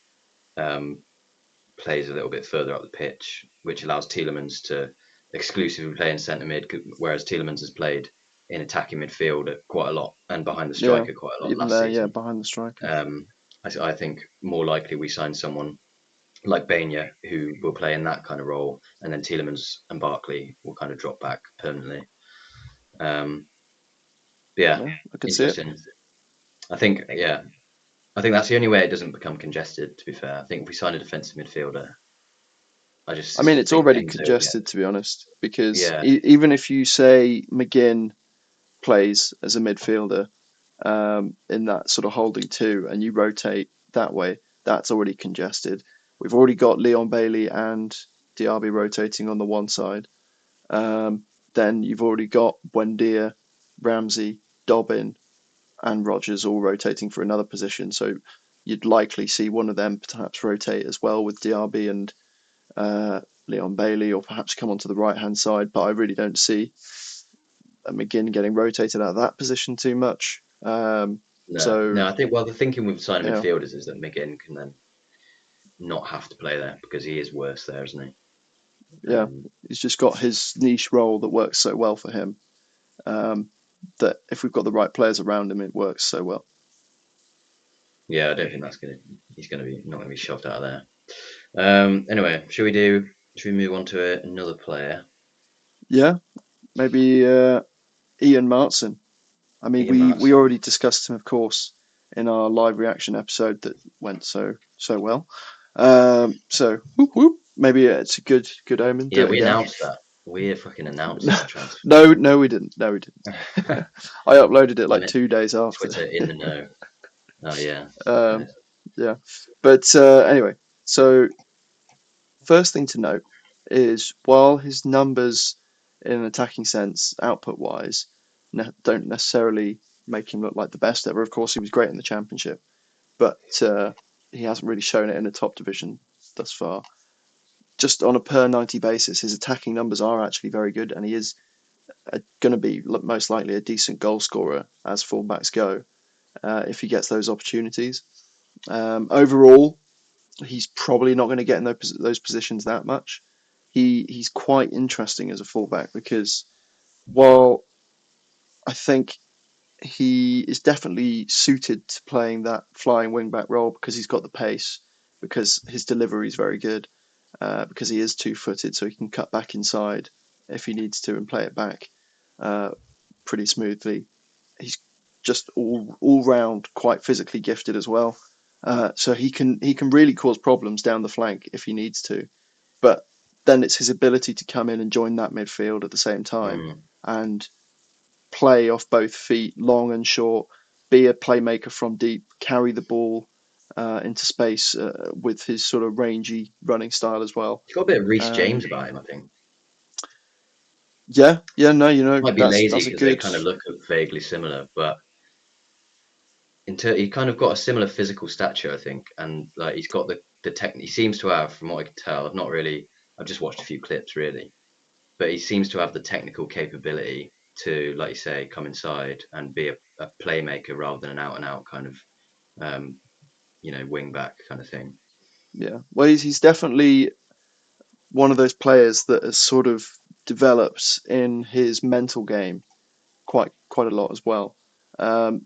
um, plays a little bit further up the pitch, which allows Tielemans to exclusively play in centre mid, whereas Tielemans has played in attacking midfield quite a lot and behind the Yeah, striker quite a lot even last there, yeah, season. behind the striker. I think more likely we sign someone like Banya, who will play in that kind of role, and then Tielemans and Barkley will kind of drop back permanently. Um, yeah, Yeah, I could see it. interesting. I think, yeah, I think that's the only way it doesn't become congested. To be fair, I think if we sign a defensive midfielder, I I mean, just it's think already Enzo will get. congested, to be honest, because Yeah, even if you say McGinn plays as a midfielder in that sort of holding two, and you rotate that way, that's already congested. We've already got Leon Bailey and Diaby rotating on the one side. Then you've already got Buendia, Ramsey, Dobbin, and Rodgers all rotating for another position. So you'd likely see one of them perhaps rotate as well with Diaby and Leon Bailey, or perhaps come onto the right hand side. But I really don't see McGinn getting rotated out of that position too much. no, So no. I think the thinking with signing yeah, midfielders is that McGinn can then not have to play there because he is worse there, isn't he? yeah, he's just got his niche role that works so well for him. Um, that if we've got the right players around him, it works so well. Yeah, I don't think he's gonna be not gonna be shoved out of there. Anyway, should we move on to another player? Yeah, maybe Ian Martson. I mean, Ian we Maatsen. already discussed him, of course, in our live reaction episode that went so well. So whoop, whoop, maybe it's a good omen. Do Yeah, it we again. announced that. We fucking announced No, that transfer. no, we didn't. No, we didn't. I uploaded it like 2 days after. Twitter in the know. Oh yeah. Um, Nice. yeah, but anyway, so first thing to note is while his numbers in an attacking sense, output wise, don't necessarily make him look like the best ever. Of course, he was great in the championship, but he hasn't really shown it in the top division thus far. Just on a per 90 basis, his attacking numbers are actually very good, and he is going to be most likely a decent goal scorer as fullbacks go if he gets those opportunities. Overall, he's probably not going to get in those positions that much. He's quite interesting as a fullback because while I think he is definitely suited to playing that flying wingback role because he's got the pace, because his delivery is very good, because he is two-footed, so he can cut back inside if he needs to and play it back uh, pretty smoothly. He's just all round quite physically gifted as well, so he can really cause problems down the flank if he needs to. But then it's his ability to come in and join that midfield at the same time Mm. and play off both feet, long and short, be a playmaker from deep, carry the ball into space with his sort of rangy running style as well. He's got a bit of Reece Um, James about him, I think. yeah, yeah, no, Might be lazy that's a because they good. kind of look vaguely similar, but he kind of got a similar physical stature, I think, and like he's got the tech. He seems to have, from what I can tell, I've just watched a few clips really, but he seems to have the technical capability to, like you say, come inside and be a playmaker rather than an out and out kind of, um, wing back kind of thing. Yeah, well, he's definitely one of those players that has sort of developed in his mental game quite a lot as well.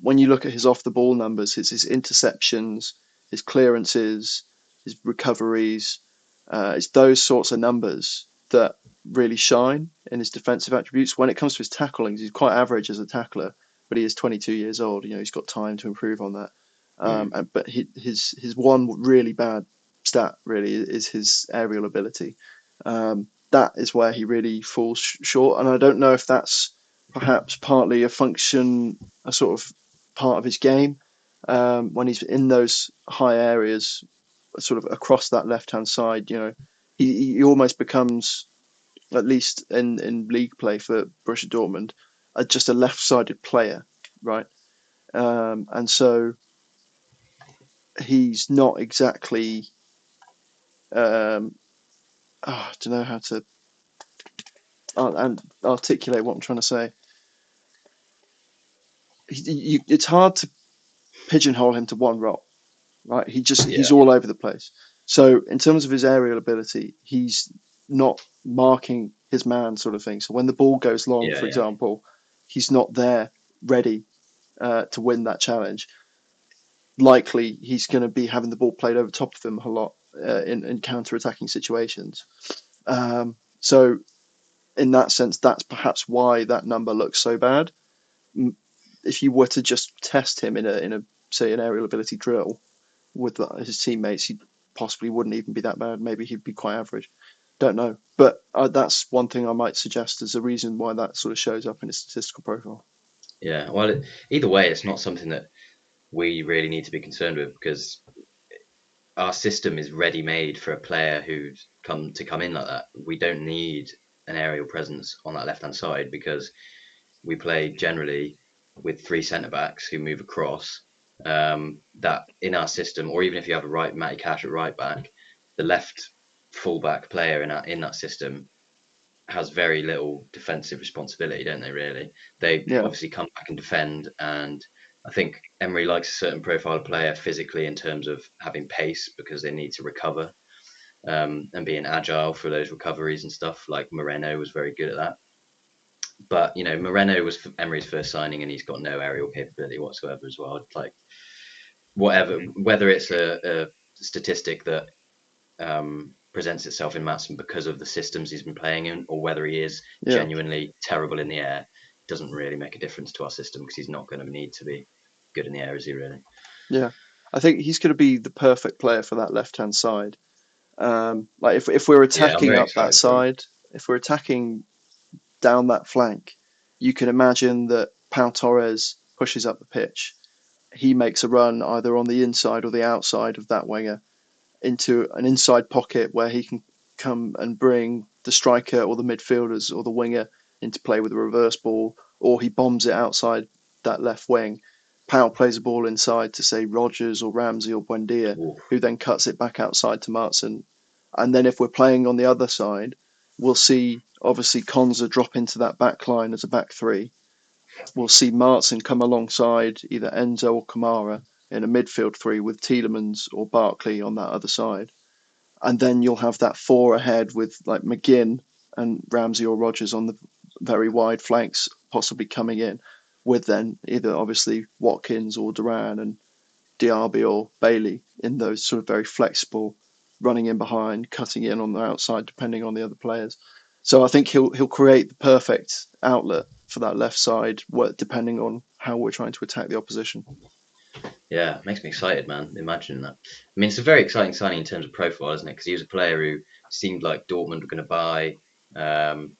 When you look at his off the ball numbers, his interceptions, his clearances, his recoveries, it's those sorts of numbers that really shine in his defensive attributes. When it comes to his tacklings, he's quite average as a tackler, but he is 22 years old. He's got time to improve on that. Mm. But his one really bad stat really is his aerial ability. That is where he really falls short, and I don't know if that's perhaps partly a sort of part of his game when he's in those high areas, sort of across that left hand side. He almost becomes, at least in league play for Borussia Dortmund, just a left sided player, right? And so he's not exactly. I don't know how to and articulate what I'm trying to say. It's hard to pigeonhole him to one role, right? He's Yeah, all over the place. So in terms of his aerial ability, he's not marking his man sort of thing. So when the ball goes long, yeah, for yeah. example, he's not there ready to win that challenge, likely he's going to be having the ball played over top of him a lot in counter-attacking situations. So in that sense, that's perhaps why that number looks so bad. If you were to just test him in a say an aerial ability drill with his teammates, he possibly wouldn't even be that bad. Maybe he'd be quite average. Don't know, but that's one thing I might suggest as a reason why that sort of shows up in his statistical profile. Yeah. Well, either way, it's not something that we really need to be concerned with because our system is ready made for a player who's come in like that. We don't need an aerial presence on that left hand side because we play generally with three centre backs who move across. That in our system, or even if you have a Matty Cash at right back, the left fullback player in that system has very little defensive responsibility, don't they? Really, they Yeah, obviously come back and defend, and I think Emery likes a certain profile of player physically in terms of having pace because they need to recover and being agile for those recoveries and stuff. Like Moreno was very good at that. But Moreno was Emery's first signing, and he's got no aerial capability whatsoever as well. Like whether it's a statistic that presents itself in Maatsen because of the systems he's been playing in, or whether he is yeah, genuinely terrible in the air, doesn't really make a difference to our system because he's not going to need to be good in the air, is he really? yeah. I think he's going to be the perfect player for that left-hand side. Like if we're Yeah, I'm attacking very up that excited for him. side, if we're attacking down that flank, you can imagine that Pau Torres pushes up the pitch. He makes a run either on the inside or the outside of that winger into an inside pocket where he can come and bring the striker or the midfielders or the winger into play with a reverse ball, or he bombs it outside that left wing. Powell plays a ball inside to say Rogers or Ramsey or Buendia, Ooh, who then cuts it back outside to Martson. And then if we're playing on the other side, we'll see obviously Konza drop into that back line as a back three. We'll see Martson come alongside either Enzo or Kamara in a midfield three with Tielemans or Barkley on that other side. And then you'll have that four ahead with like McGinn and Ramsey or Rogers on the very wide flanks, possibly coming in, with then either obviously Watkins or Duran and Diaby or Bailey in those sort of very flexible, running in behind, cutting in on the outside, depending on the other players. So I think he'll create the perfect outlet for that left side, depending on how we're trying to attack the opposition. yeah, makes me excited, man. Imagining that. I mean, it's a very exciting signing in terms of profile, isn't it? Because he was a player who seemed like Dortmund were going to buy. Um,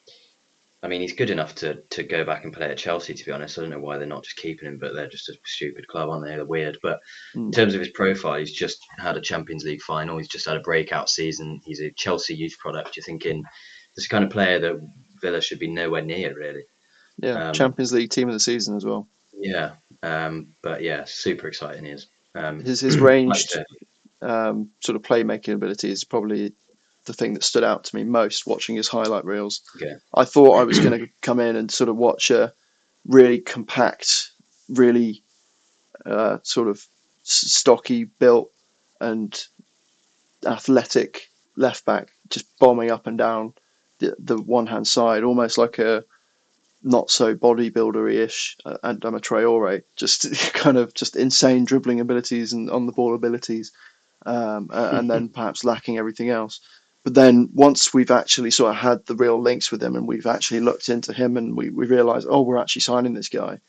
I mean, he's good enough to go back and play at Chelsea, to be honest. I don't know why they're not just keeping him, but they're just a stupid club, aren't they? They're weird. But in Mm. terms of his profile, he's just had a Champions League final. He's just had a breakout season. He's a Chelsea youth product. You're thinking this kind of player that Villa should be nowhere near, really. Yeah, Um, Champions League team of the season as well. yeah, but yeah, super exciting he is. His Like you ranged said, sort of playmaking ability is probably the thing that stood out to me most watching his highlight reels. okay, I thought I was going to come in and sort of watch a really compact, really sort of stocky built and athletic left back just bombing up and down the one hand side, almost like a not so bodybuildery ish Adama Traore, just kind of just insane dribbling abilities and on the ball abilities, and then perhaps lacking everything else. But then once we've actually sort of had the real links with him and we've actually looked into him and we realise, oh, we're actually signing this guy,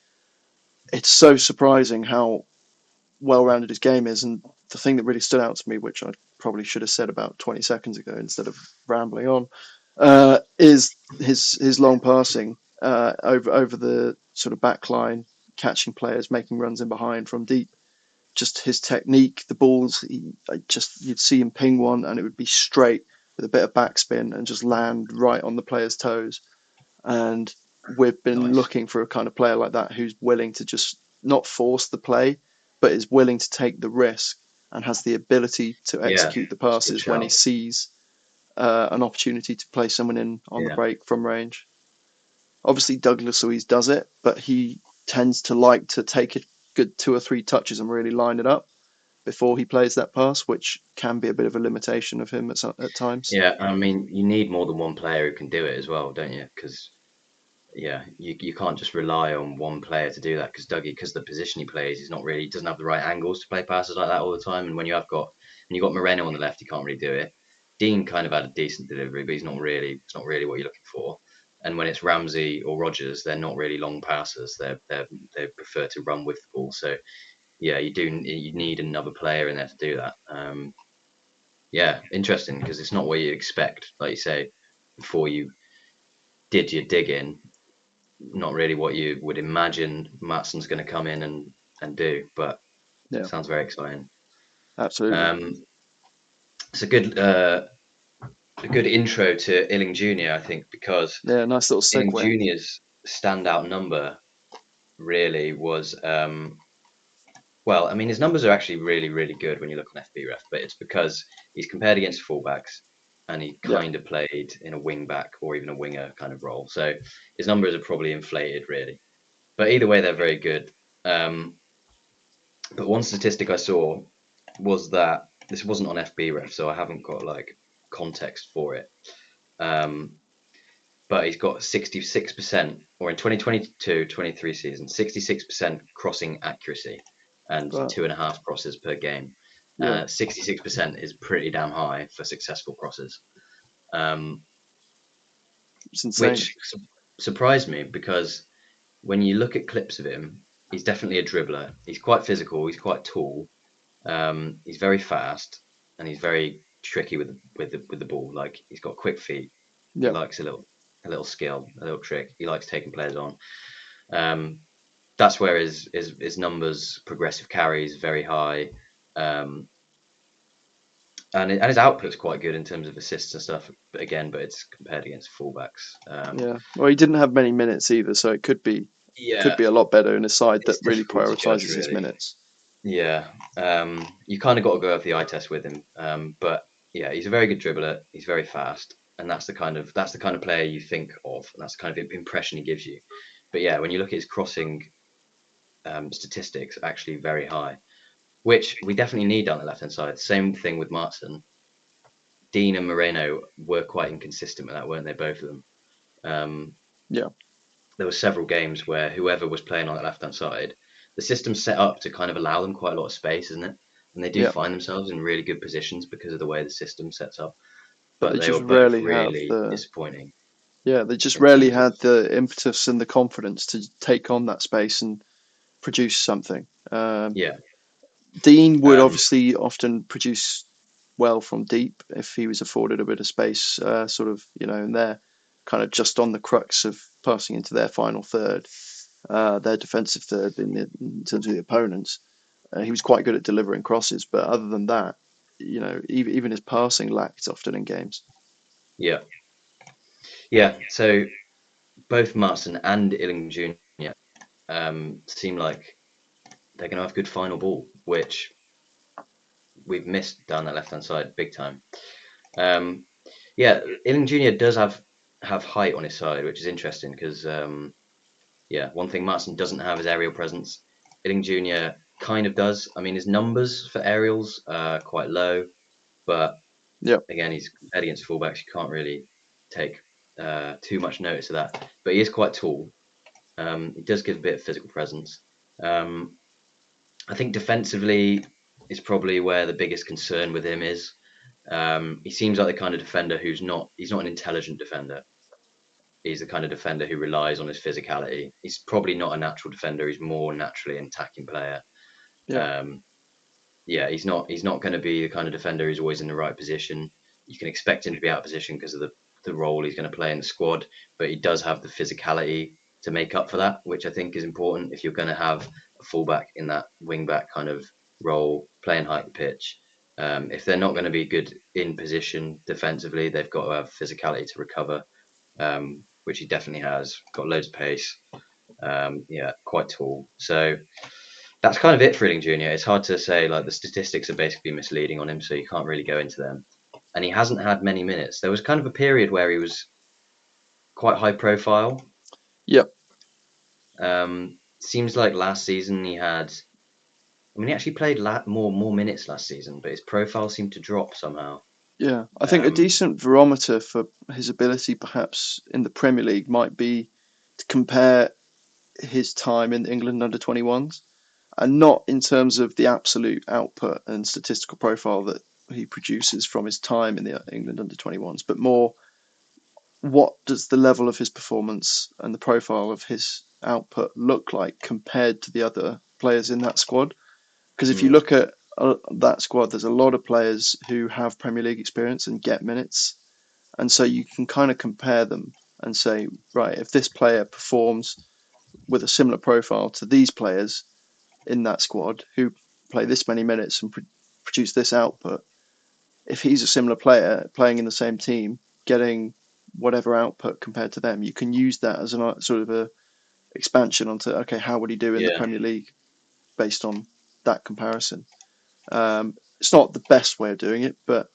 it's so surprising how well rounded his game is. And the thing that really stood out to me, which I probably should have said about 20 seconds ago instead of rambling on, is his long passing over the sort of back line, catching players, making runs in behind from deep. Just his technique, the balls, you'd see him ping one and it would be straight with a bit of backspin and just land right on the player's toes. And we've been nice. looking for a kind of player like that who's willing to just not force the play, but is willing to take the risk and has the ability to Yeah, execute the it's a good passes when he shout. sees an opportunity to play someone in on the Yeah, break from range. Obviously, Douglas Luiz does it, but he tends to like to take a good two or three touches and really line it up before he plays that pass, which can be a bit of a limitation of him at times. yeah. I mean, you need more than one player who can do it as well, don't you? Because you can't just rely on one player to do that because Dougie, because the position he plays, he's not really doesn't have the right angles to play passes like that all the time. And when you got Moreno on the left, he can't really do it. Dean kind of had a decent delivery, but he's not really it's not really what you're looking for. And when it's Ramsey or Rogers, they're not really long passes. They prefer to run with the ball. So yeah, you need another player in there to do that. Yeah, interesting because it's not what you expect. Like you say, before you did your digging, not really what you would imagine Matson's going to come in and do, but Yeah, sounds very exciting. absolutely. Um, it's a good intro to Illing Junior, I think, because Yeah, nice little Illing segue. Junior's standout number really was well, I mean, his numbers are actually really, really good when you look on FBref, but it's because he's compared against fullbacks and he Yeah, kind of played in a wing back or even a winger kind of role. So his numbers are probably inflated, really. But either way, they're very good. Um, but one statistic I saw was that this wasn't on FBref, so I haven't got like context for it. Um, but he's got 66%, or in 2022-23 season, 66% crossing accuracy and but 2.5 crosses per game. yeah, 66% is pretty damn high for successful crosses, um, it's insane. which surprised me because when you look at clips of him, he's definitely a dribbler. He's quite physical, he's quite tall, he's very fast, and he's very tricky with the ball. Like he's got quick feet. He Yeah, likes a little skill, a little trick. He likes taking players on. Um, that's where his numbers, progressive carries, very high, um, and his output's quite good in terms of assists and stuff. But again, it's compared against fullbacks. yeah. Well, he didn't have many minutes either, so it could Yeah, be a lot better in a side it's that really difficult to judge, prioritizes his really. minutes. Yeah, you kind of got to go over the eye test with him. But yeah, he's a very good dribbler. He's very fast, and that's the kind of player you think of, and that's the kind of impression he gives you. But yeah, when you look at his crossing statistics, actually very high, which we definitely need down the left hand side. Same thing with Martin. Dean and Moreno were quite inconsistent with that, weren't they? Both of them. Um, Yeah, there were several games where whoever was playing on that left hand side, the system's set up to kind of allow them quite a lot of space, isn't it? And they do yeah. find themselves in really good positions because of the way the system sets up. But But they they just were both rarely have really the disappointing yeah, they just in rarely terms of had the impetus and the confidence to take on that space and produce something. yeah, Dean would um, obviously often produce well from deep if he was afforded a bit of space, sort of, and they're kind of just on the crux of passing into their final third, their defensive third in terms of the opponents. He was quite good at delivering crosses, but other than that, even his passing lacked often in games. yeah, yeah. So both Martin and Illing Junior seem like they're going to have good final ball, which we've missed down that left hand side big time. Um, yeah, Illing Junior does have height on his side, which is interesting because yeah, one thing Martin doesn't have is aerial presence. Illing Junior kind of does. I mean, his numbers for aerials are quite low, but Yeah, again, he's compared against fullbacks. You can't really take too much notice of that. But he is quite tall. He does give a bit of physical presence. Um, I think defensively is probably where the biggest concern with him is. He seems like the kind of defender he's not an intelligent defender. He's the kind of defender who relies on his physicality. He's probably not a natural defender. He's more naturally an attacking player. yeah, Um, yeah, he's not going to be the kind of defender who's always in the right position. You can expect him to be out of position because of the role he's going to play in the squad, but he does have the physicality to make up for that, which I think is important if you're going to have a fullback in that wing back kind of role, playing height of the pitch. If they're not going to be good in position defensively, they've got to have physicality to recover, which he definitely has. Got loads of pace. Yeah, quite tall. So that's kind of it for Ealing Junior. It's hard to say. Like the statistics are basically misleading on him, so you can't really go into them. And he hasn't had many minutes. There was kind of a period where he was quite high profile. yeah, Seems like last season he had. I mean, he actually played more minutes last season, but his profile seemed to drop somehow. yeah. I think a Um, decent barometer for his ability, perhaps in the Premier League, might be. to compare his time in England under 21s, and not in terms of the absolute output and statistical profile that he produces from his time in the England under 21s, but more what does the level of his performance and the profile of his output look like compared to the other players in that squad? Because if you Mm, look at that squad, there's a lot of players who have Premier League experience and get minutes, and so you can kind of compare them and say, right, if this player performs with a similar profile to these players in that squad who play this many minutes and produce this output, if he's a similar player playing in the same team, getting whatever output compared to them, you can use that as a sort of a expansion onto, okay, how would he do in the yeah, Premier League based on that comparison? It's not the best way of doing it, but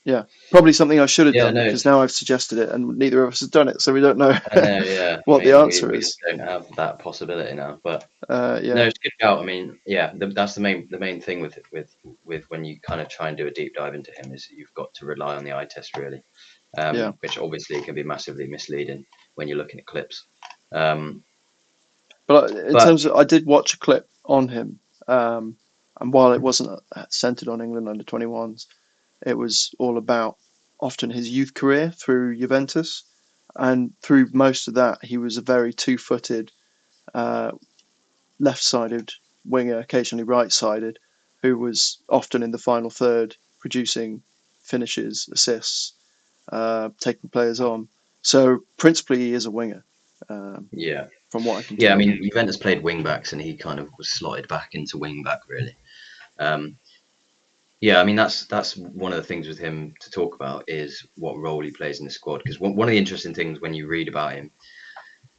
yeah, probably something I should have yeah. done No, because now I've suggested it and neither of us has done it, so we don't know I know. Yeah, I what the mean, we answer we just is. don't have that possibility now. But no, Yeah, it's good out. I mean, yeah, that's the main thing with when you kind of try and do a deep dive into him is you've got to rely on the eye test really, yeah. which obviously can be massively misleading when you're looking at clips. Um, But in but terms of, I did watch a clip on him, and while it wasn't centered on England under 21s, it was all about often his youth career through Juventus, and through most of that, he was a very two-footed, uh, left-sided winger, occasionally right-sided, who was often in the final third, producing finishes, assists, taking players on. So principally, he is a winger, um, yeah, from what I can yeah. I tell. mean, Juventus played wing backs, and he kind of was slotted back into wing back really. Um, Yeah, I mean that's one of the things with him to talk about is what role he plays in the squad. Because one of the interesting things when you read about him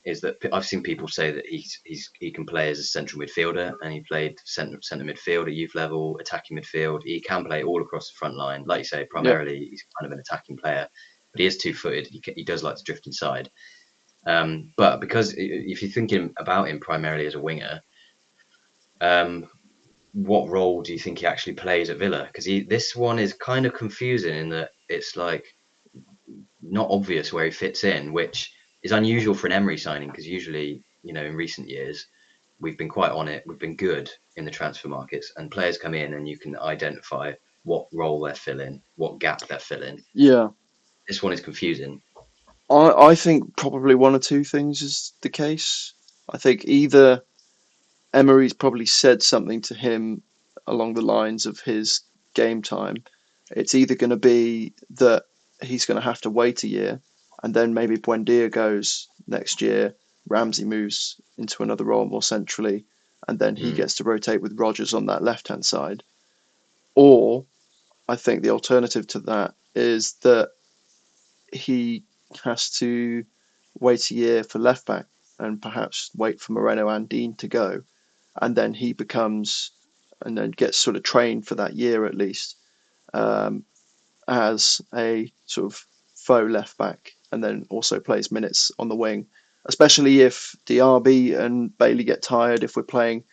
is that I've seen people say that he can play as a central midfielder, and he played centre midfield at youth level, attacking midfield. He can play all across the front line, like you say. Yeah, Primarily, he's kind of an attacking player, but he is two-footed. He does like to drift inside. But because if you're thinking about him primarily as a winger, um, what role do you think he actually plays at Villa? Because this one is kind of confusing in that it's like not obvious where he fits in, which is unusual for an Emery signing because usually, in recent years, we've been quite on it. We've been good in the transfer markets, and players come in and you can identify what role they're filling, what gap they're filling. yeah. This one is confusing. I think probably one or two things is the case. I think either Emery's probably said something to him along the lines of his game time. It's either going to be that he's going to have to wait a year, and then maybe Buendia goes next year, Ramsey moves into another role more centrally, and then he Mm, gets to rotate with Rodgers on that left hand side. Or I think the alternative to that is that he has to wait a year for left back and perhaps wait for Moreno and Dean to go, and then he becomes and then gets sort of trained for that year at least, um, as a sort of faux left back, and then also plays minutes on the wing, especially if Diaby and Bailey get tired. If we're playing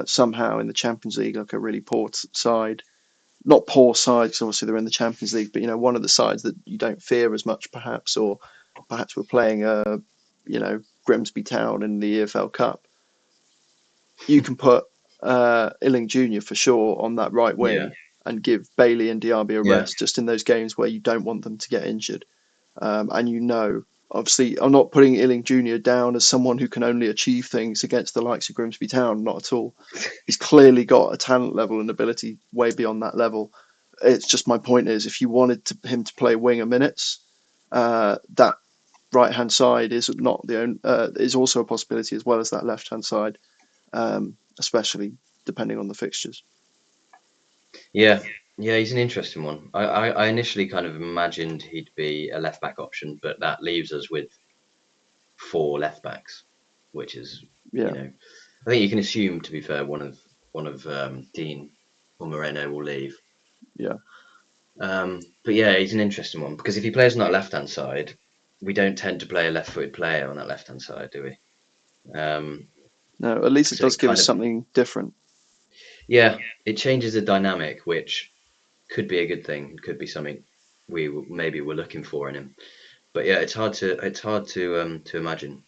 somehow in the Champions League like a really poor side, not poor side because obviously they're in the Champions League, but one of the sides that you don't fear as much perhaps, or perhaps we're playing Grimsby Town in the EFL Cup. You can put Illing Jr. for sure on that right yeah, wing and give Bailey and Diaby a yeah, rest just in those games where you don't want them to get injured. And obviously, I'm not putting Illing Jr. down as someone who can only achieve things against the likes of Grimsby Town, not at all. He's clearly got a talent level and ability way beyond that level. It's just my point is if you wanted him to play winger minutes, that right hand side is not the only, is also a possibility as well as that left hand side, especially depending on the fixtures. yeah, yeah. He's an interesting one. I initially kind of imagined he'd be a left back option, but that leaves us with four left backs, which is, you Yeah, know, I think you can assume, to be fair, one of Dean or Moreno will leave. yeah. But yeah, he's an interesting one because if he plays on that left hand side, we don't tend to play a left-footed player on that left hand side, do we? No, at least it So it does give kind us of, something different. yeah, it changes the dynamic, which could be a good thing. It could be something maybe we're looking for in him. But yeah, it's hard to imagine.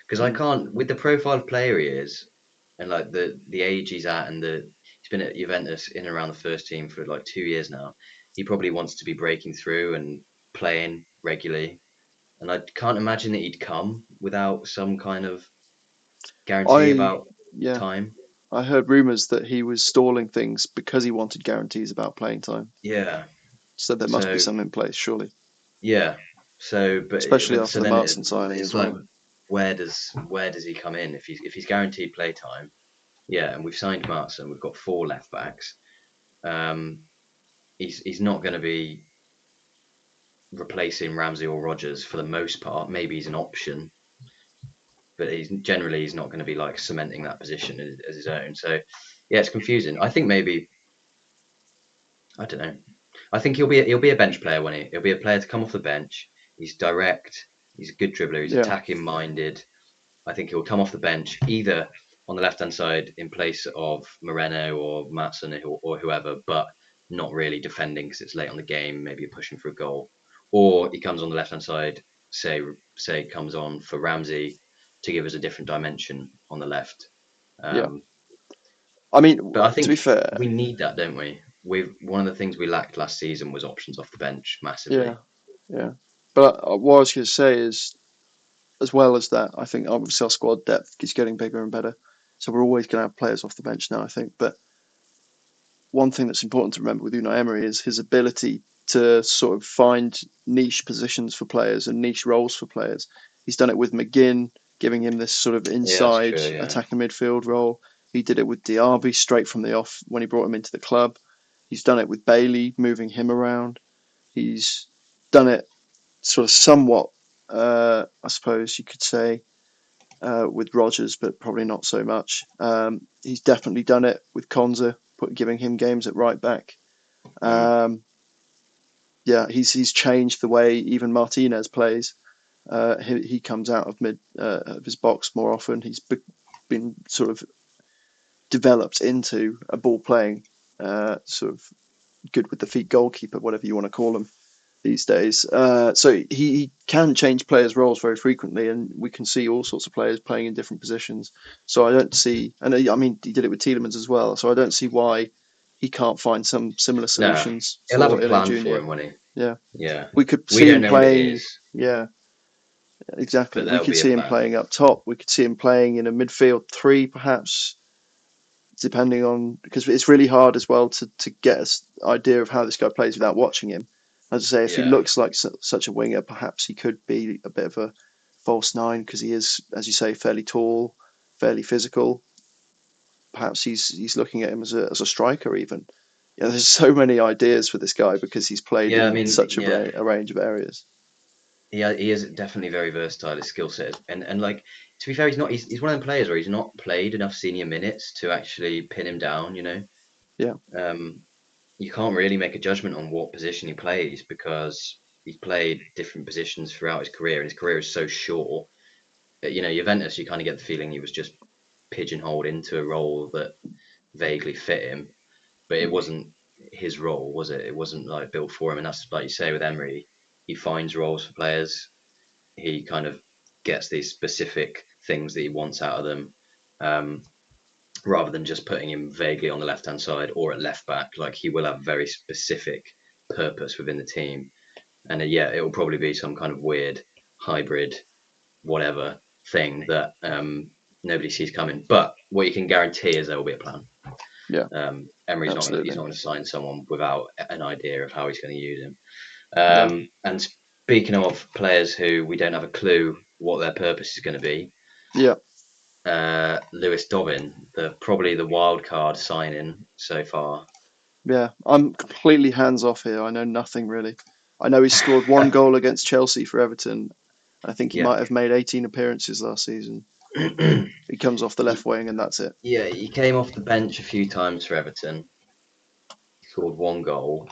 because I Mm. can't, with the profile of player he is, and like the age he's at, and he's been at Juventus in and around the first team for like 2 years now. He probably wants to be breaking through and playing regularly, and I can't imagine that he'd come without some kind of guarantee I about yeah, time. I heard rumours that he was stalling things because he wanted guarantees about playing time. Yeah. So there must be So some in place, surely, yeah. So especially but after so the then Martin signing it's as like, well. where does he come in if he's guaranteed play time? Yeah, and we've signed Martin. We've got four left backs. Um, he's not going to be replacing Ramsey or Rogers for the most part. Maybe he's an option, but he's not going to be like cementing that position as his own. So yeah, it's confusing. I think maybe, I don't know. I think he'll be a bench player when he'll be a player to come off the bench. He's direct. He's a good dribbler. He's Yeah, attacking minded. I think he'll come off the bench either on the left hand side in place of Moreno or Matson or whoever, but not really defending because it's late on the game. Maybe you're pushing for a goal, or he comes on the left hand side. Say comes on for Ramsey to give us a different dimension on the left. yeah. Um, I mean, but I to be think fair, we need that, don't we? We've One of the things we lacked last season was options off the bench yeah, massively. yeah. But what I was going to say is, as well as that, I think obviously our squad depth is getting bigger and better. So we're always going to have players off the bench now, I think. But one thing that's important to remember with Unai Emery is his ability to sort of find niche positions for players and niche roles for players. He's done it with McGinn, giving him this sort of Yeah, that's inside true. Yeah. attacking midfield role. He did it with Diaby straight from the off when he brought him into the club. He's done it with Bailey, moving him around. He's done it sort of somewhat, I suppose you could say, with Rogers, but probably not so much. He's definitely done it with Konza, giving him games at right back. Mm. Um, yeah, he's changed the way even Martinez plays. He comes out of mid of his box more often. He's been sort of developed into a ball playing sort of good with the feet goalkeeper, whatever you want to call him these days. So he can change players' roles very frequently, and we can see all sorts of players playing in different positions. So I don't see, and I mean, he did it with Tielemans as well. So I don't see why he can't find some similar No, solutions he'll have for a Ile plan for Junior. him when he. Yeah, Yeah, we could we see don't him know what it playing. is, Yeah, exactly. but We there'll could be a see him plan. playing up top. We could see him playing in a midfield three, perhaps, depending on because it's really hard as well to get an idea of how this guy plays without watching him. As I say, if he Yeah, looks like such a winger, perhaps he could be a bit of a false nine because he is, as you say, fairly tall, fairly physical. Perhaps he's looking at him as a striker even. Yeah, there's so many ideas for this guy because he's played yeah. I in mean, such yeah, a range of areas. he is definitely very versatile. His skill set, and like to be fair, he's one of the players where he's not played enough senior minutes to actually pin him down. Yeah, Um, you can't really make a judgment on what position he plays because he's played different positions throughout his career, and his career is so short. Juventus, you kind of get the feeling he was just pigeonholed into a role that vaguely fit him, but it wasn't his role, was it? It wasn't like built for him, and that's like you say with Emery, he finds roles for players. He kind of gets these specific things that he wants out of them, um, rather than just putting him vaguely on the left hand side or at left back. Like he will have very specific purpose within the team, and yeah, it will probably be some kind of weird hybrid whatever thing that nobody sees coming. But what you can guarantee is there will be a plan. yeah, Emery's not going to he's absolutely. not going to sign someone without an idea of how he's going to use him. No, And speaking of players who we don't have a clue what their purpose is going to be, yeah, Lewis Dobbin, probably the wild card signing so far. yeah. I'm completely hands off here. I know nothing really. I know he scored one goal against Chelsea for Everton. I think he Yeah. might have made 18 appearances last season. He comes off the left wing and that's it. Yeah, he came off the bench a few times for Everton. He scored one goal.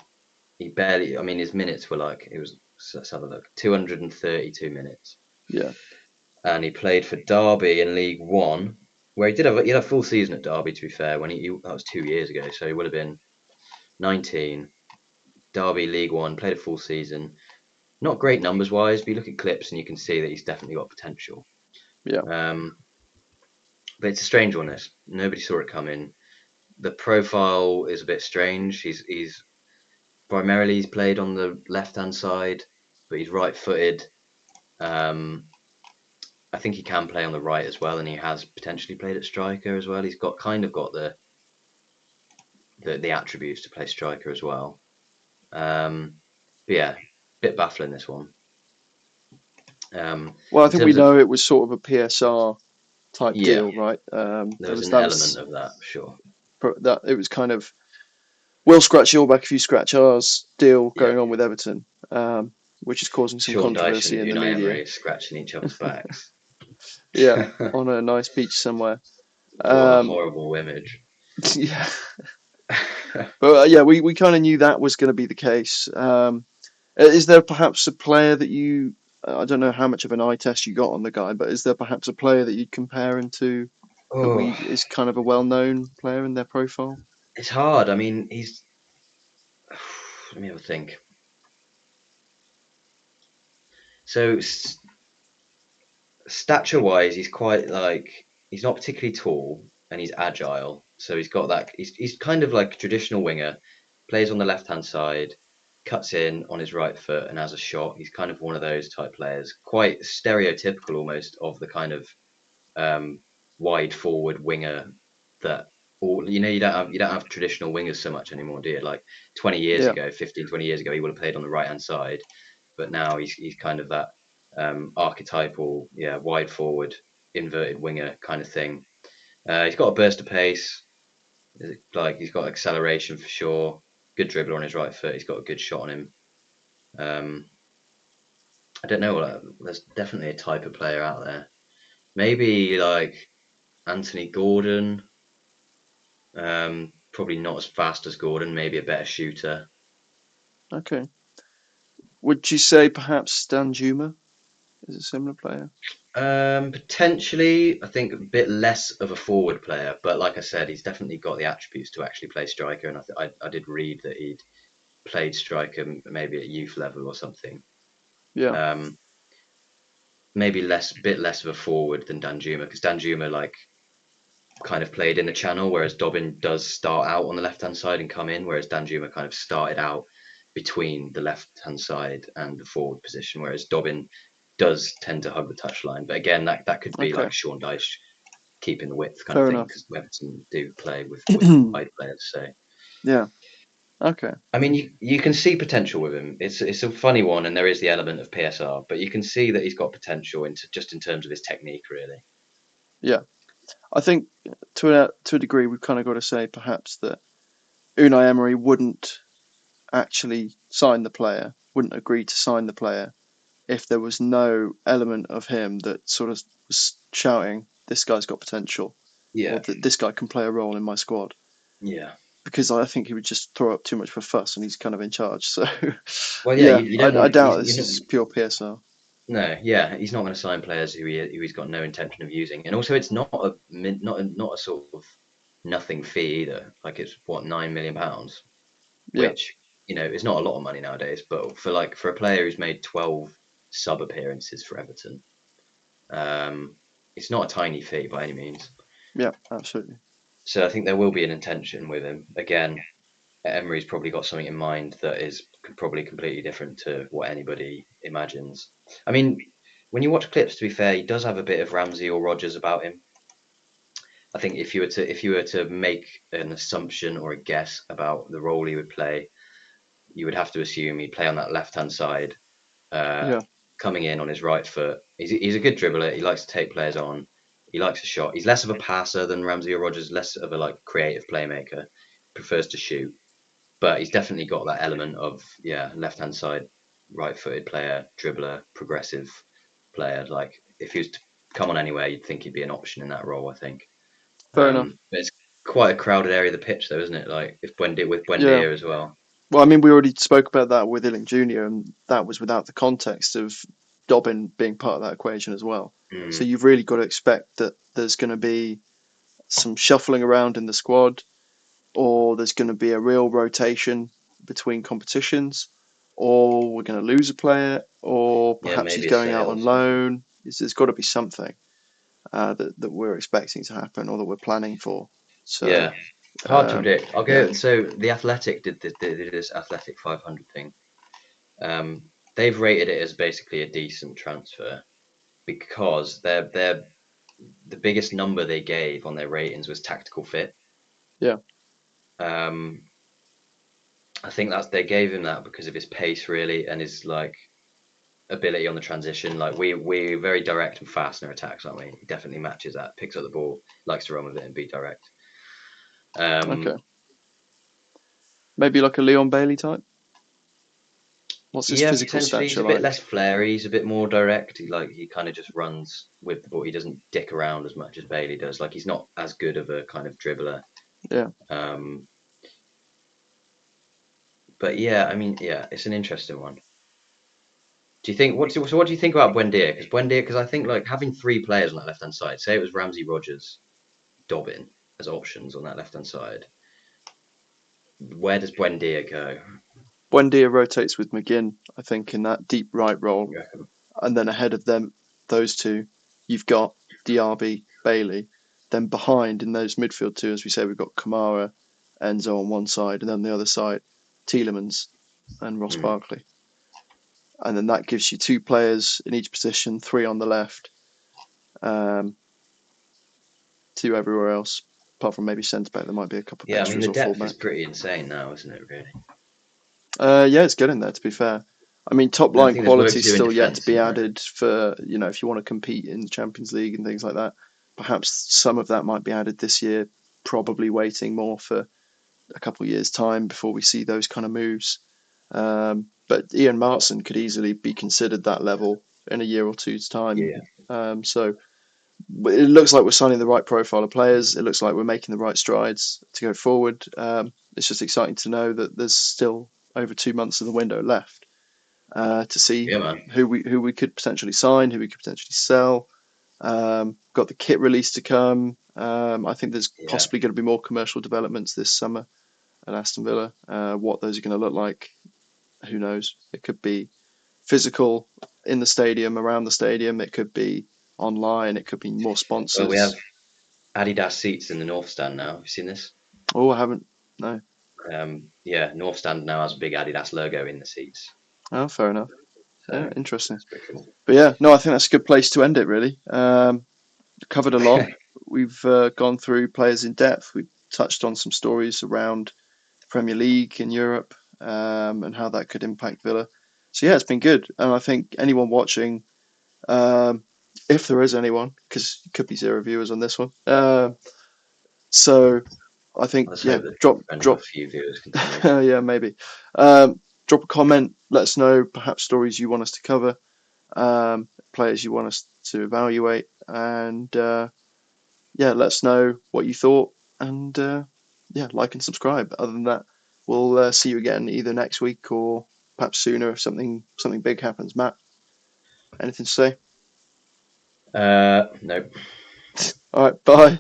He barely. I mean, his minutes were like it was. Let's have a look. 232 minutes, Yeah, and he played for Derby in League One, where he had a full season at Derby. To be fair, that was 2 years ago, so he would have been 19. Derby League One, played a full season. Not great numbers wise, but you look at clips and you can see that he's definitely got potential. Yeah. Um, but it's a strange one. This nobody saw it coming. The profile is a bit strange. He's primarily he's played on the left hand side, but he's right footed. Um, I think he can play on the right as well, and he has potentially played at striker as well. He's got kind of got the attributes to play striker as well. But yeah, bit baffling this one. Well, I In think we terms of know it was sort of a PSR type yeah, deal, right? there There was was an that element was of that for sure. that it was kind of we'll scratch your back if you scratch ours deal Yeah, going on with Everton, which is causing some Sean Dyche controversy and in the Unai media. Emery scratching each other's backs. Yeah, on a nice beach somewhere. What a Um, horrible image. yeah, but yeah, we kind of knew that was going to be the case. Is there perhaps a player that you? I don't know how much of an eye test you got on the guy, but is there perhaps a player that you'd compare him to that we Oh, is kind of a well-known player in their profile? it's hard. I mean, he's. Let me have a think. So stature-wise, he's quite like he's not particularly tall and he's agile. So he's got that. He's kind of like a traditional winger, plays on the left-hand side, cuts in on his right foot and has a shot. He's kind of one of those type players, quite stereotypical almost of the kind of um, wide forward winger that. Or, you don't have traditional wingers so much anymore, do you? Like 20 years Yeah, ago, 15, 20 years ago, he would have played on the right hand side, but now he's kind of that archetypal, yeah, wide forward, inverted winger kind of thing. He's got a burst of pace, like he's got acceleration for sure. Good dribbler on his right foot. He's got a good shot on him. Um, I don't know. There's definitely a type of player out there. Maybe like Anthony Gordon. Probably not as fast as Gordon. Maybe a better shooter. okay. Would you say perhaps Dan Juma is a similar player? Potentially, I think a bit less of a forward player, but like I said, he's definitely got the attributes to actually play striker. And I did read that he'd played striker maybe at youth level or something. Yeah, Um, maybe bit less of a forward than Danjuma because Danjuma like kind of played in the channel, whereas Dobbin does start out on the left hand side and come in, whereas Danjuma kind of started out between the left hand side and the forward position, whereas Dobbin does tend to hug the touchline. But again, that could be okay, like Sean Dyche keeping the width kind of fair thing enough. because Everton do play with wide players. So Yeah, okay, I mean, you can see potential with him. It's a funny one, and there is the element of PSR, but you can see that he's got potential into just in terms of his technique, really. yeah. I think to a degree we've kind of got to say perhaps that Unai Emery wouldn't actually sign the player, wouldn't agree to sign the player if there was no element of him that sort of was shouting, "This guy's got potential," or Yeah, that this guy can play a role in my squad. yeah. Because I think he would just throw up too much of a fuss, and he's kind of in charge. So, Well, yeah, yeah, you don't I want doubt you this know, is pure PSR. no, yeah, he's not going to sign players who he's got no intention of using, and also it's not a sort of nothing fee either. Like it's what £9 million, Yeah, which is not a lot of money nowadays, but for a player who's made 12 sub appearances for Everton, um, it's not a tiny fee by any means. yeah, absolutely. So I think there will be an intention with him. Again, Emery's probably got something in mind that is probably completely different to what anybody imagines. I mean, when you watch clips, to be fair, he does have a bit of Ramsey or Rogers about him. I think if you were to make an assumption or a guess about the role he would play, you would have to assume he'd play on that left hand side, uh, Yeah, coming in on his right foot. He's a good dribbler. He likes to take players on. He likes a shot. He's less of a passer than Ramsey or Rogers. Less of a like creative playmaker. Prefers to shoot, but he's definitely got that element of left hand side, right footed player, dribbler, progressive player. Like if he was to come on anywhere, you'd think he'd be an option in that role. I think. fair enough. But it's quite a crowded area of the pitch, though, isn't it? Like if with Yeah. Buendia as well. Well, I mean, we already spoke about that with Illing Jr., and that was without the context of Dobbin being part of that equation as well. So Mm, you've really got to expect that there's going to be some shuffling around in the squad, or there's going to be a real rotation between competitions, or we're going to lose a player, or yeah, perhaps he's maybe a going out sale or on something. loan. There's got to be something. that we're expecting to happen or that we're planning for. So Yeah, hard to um, predict. I'll yeah, go. So the Athletic did this Athletic 500 thing. They've rated it as basically a decent transfer because they're the biggest number they gave on their ratings was tactical fit. yeah, Um, I think that's they gave him that because of his pace really and his like ability on the transition. Like we're very direct and fast in our attacks, aren't we? He definitely matches that. Picks up the ball, likes to run with it and be direct. okay, Um, maybe like a Leon Bailey type. What's his yeah, physical potentially he's stature a bit like? less flary. He's a bit more direct. He kind of just runs with the ball. He doesn't dick around as much as Bailey does. Like he's not as good of a kind of dribbler. Yeah, Um, but yeah, I mean, yeah, it's an interesting one. Do you think what do you think about Buendia? Because I think like having three players on that left hand side, say it was Ramsey, Rogers, Dobbin as options on that left hand side. Where does Buendia go? Buendia rotates with McGinn, I think, in that deep right role, You reckon? and then ahead of them, those two, you've got Diaby, Bailey. Then behind in those midfield two, as we say, we've got Kamara, Enzo on one side, and then the other side, Tielemans and Ross Hmm. Barkley. And then that gives you two players in each position, three on the left, um, two everywhere else. Apart from maybe centre back, there might be a couple of Yeah, I mean extras the or full depth is back. pretty insane now, isn't it? Really. Yeah, it's getting there. To be fair, I mean, top And I line think there's work quality to is do in still yet to defence, be isn't there? added for if you want to compete in the Champions League and things like that. Perhaps some of that might be added this year. Probably waiting more for a couple of years' time before we see those kind of moves. But Ian Martson could easily be considered that level in a year or two's time. Yeah, So it looks like we're signing the right profile of players. It looks like we're making the right strides to go forward. It's just exciting to know that there's still over 2 months of the window left to see yeah, man. who we could potentially sign, who we could potentially sell. Got the kit release to come. I think there's Yeah. possibly going to be more commercial developments this summer at Aston Villa. What those are going to look like, who knows? It could be physical in the stadium, around the stadium. It could be online. It could be more Well, we have sponsors. Adidas seats in the North Stand now. Have you seen this? Oh, I haven't. No. Yeah, North Stand now has a big Adidas logo in the seats. Oh, fair enough. Yeah, So interesting. that's pretty cool. But yeah, no, I think that's a good place to end it. Really, covered a lot. We've gone through players in depth. We touched on some stories around the Premier League in Europe and how that could impact Villa. So yeah, it's been good, and I think anyone watching, um, if there is anyone, because it could be zero viewers on this one. So I think Let's yeah, hope the drop trend of a drop few viewers continues. yeah maybe drop a comment. Let us know perhaps stories you want us to cover, players you want us to evaluate, and yeah, let us know what you thought, and yeah, like and subscribe. Other than that, we'll see you again either next week or perhaps sooner if something big happens. Matt, anything to say? No. All right, bye.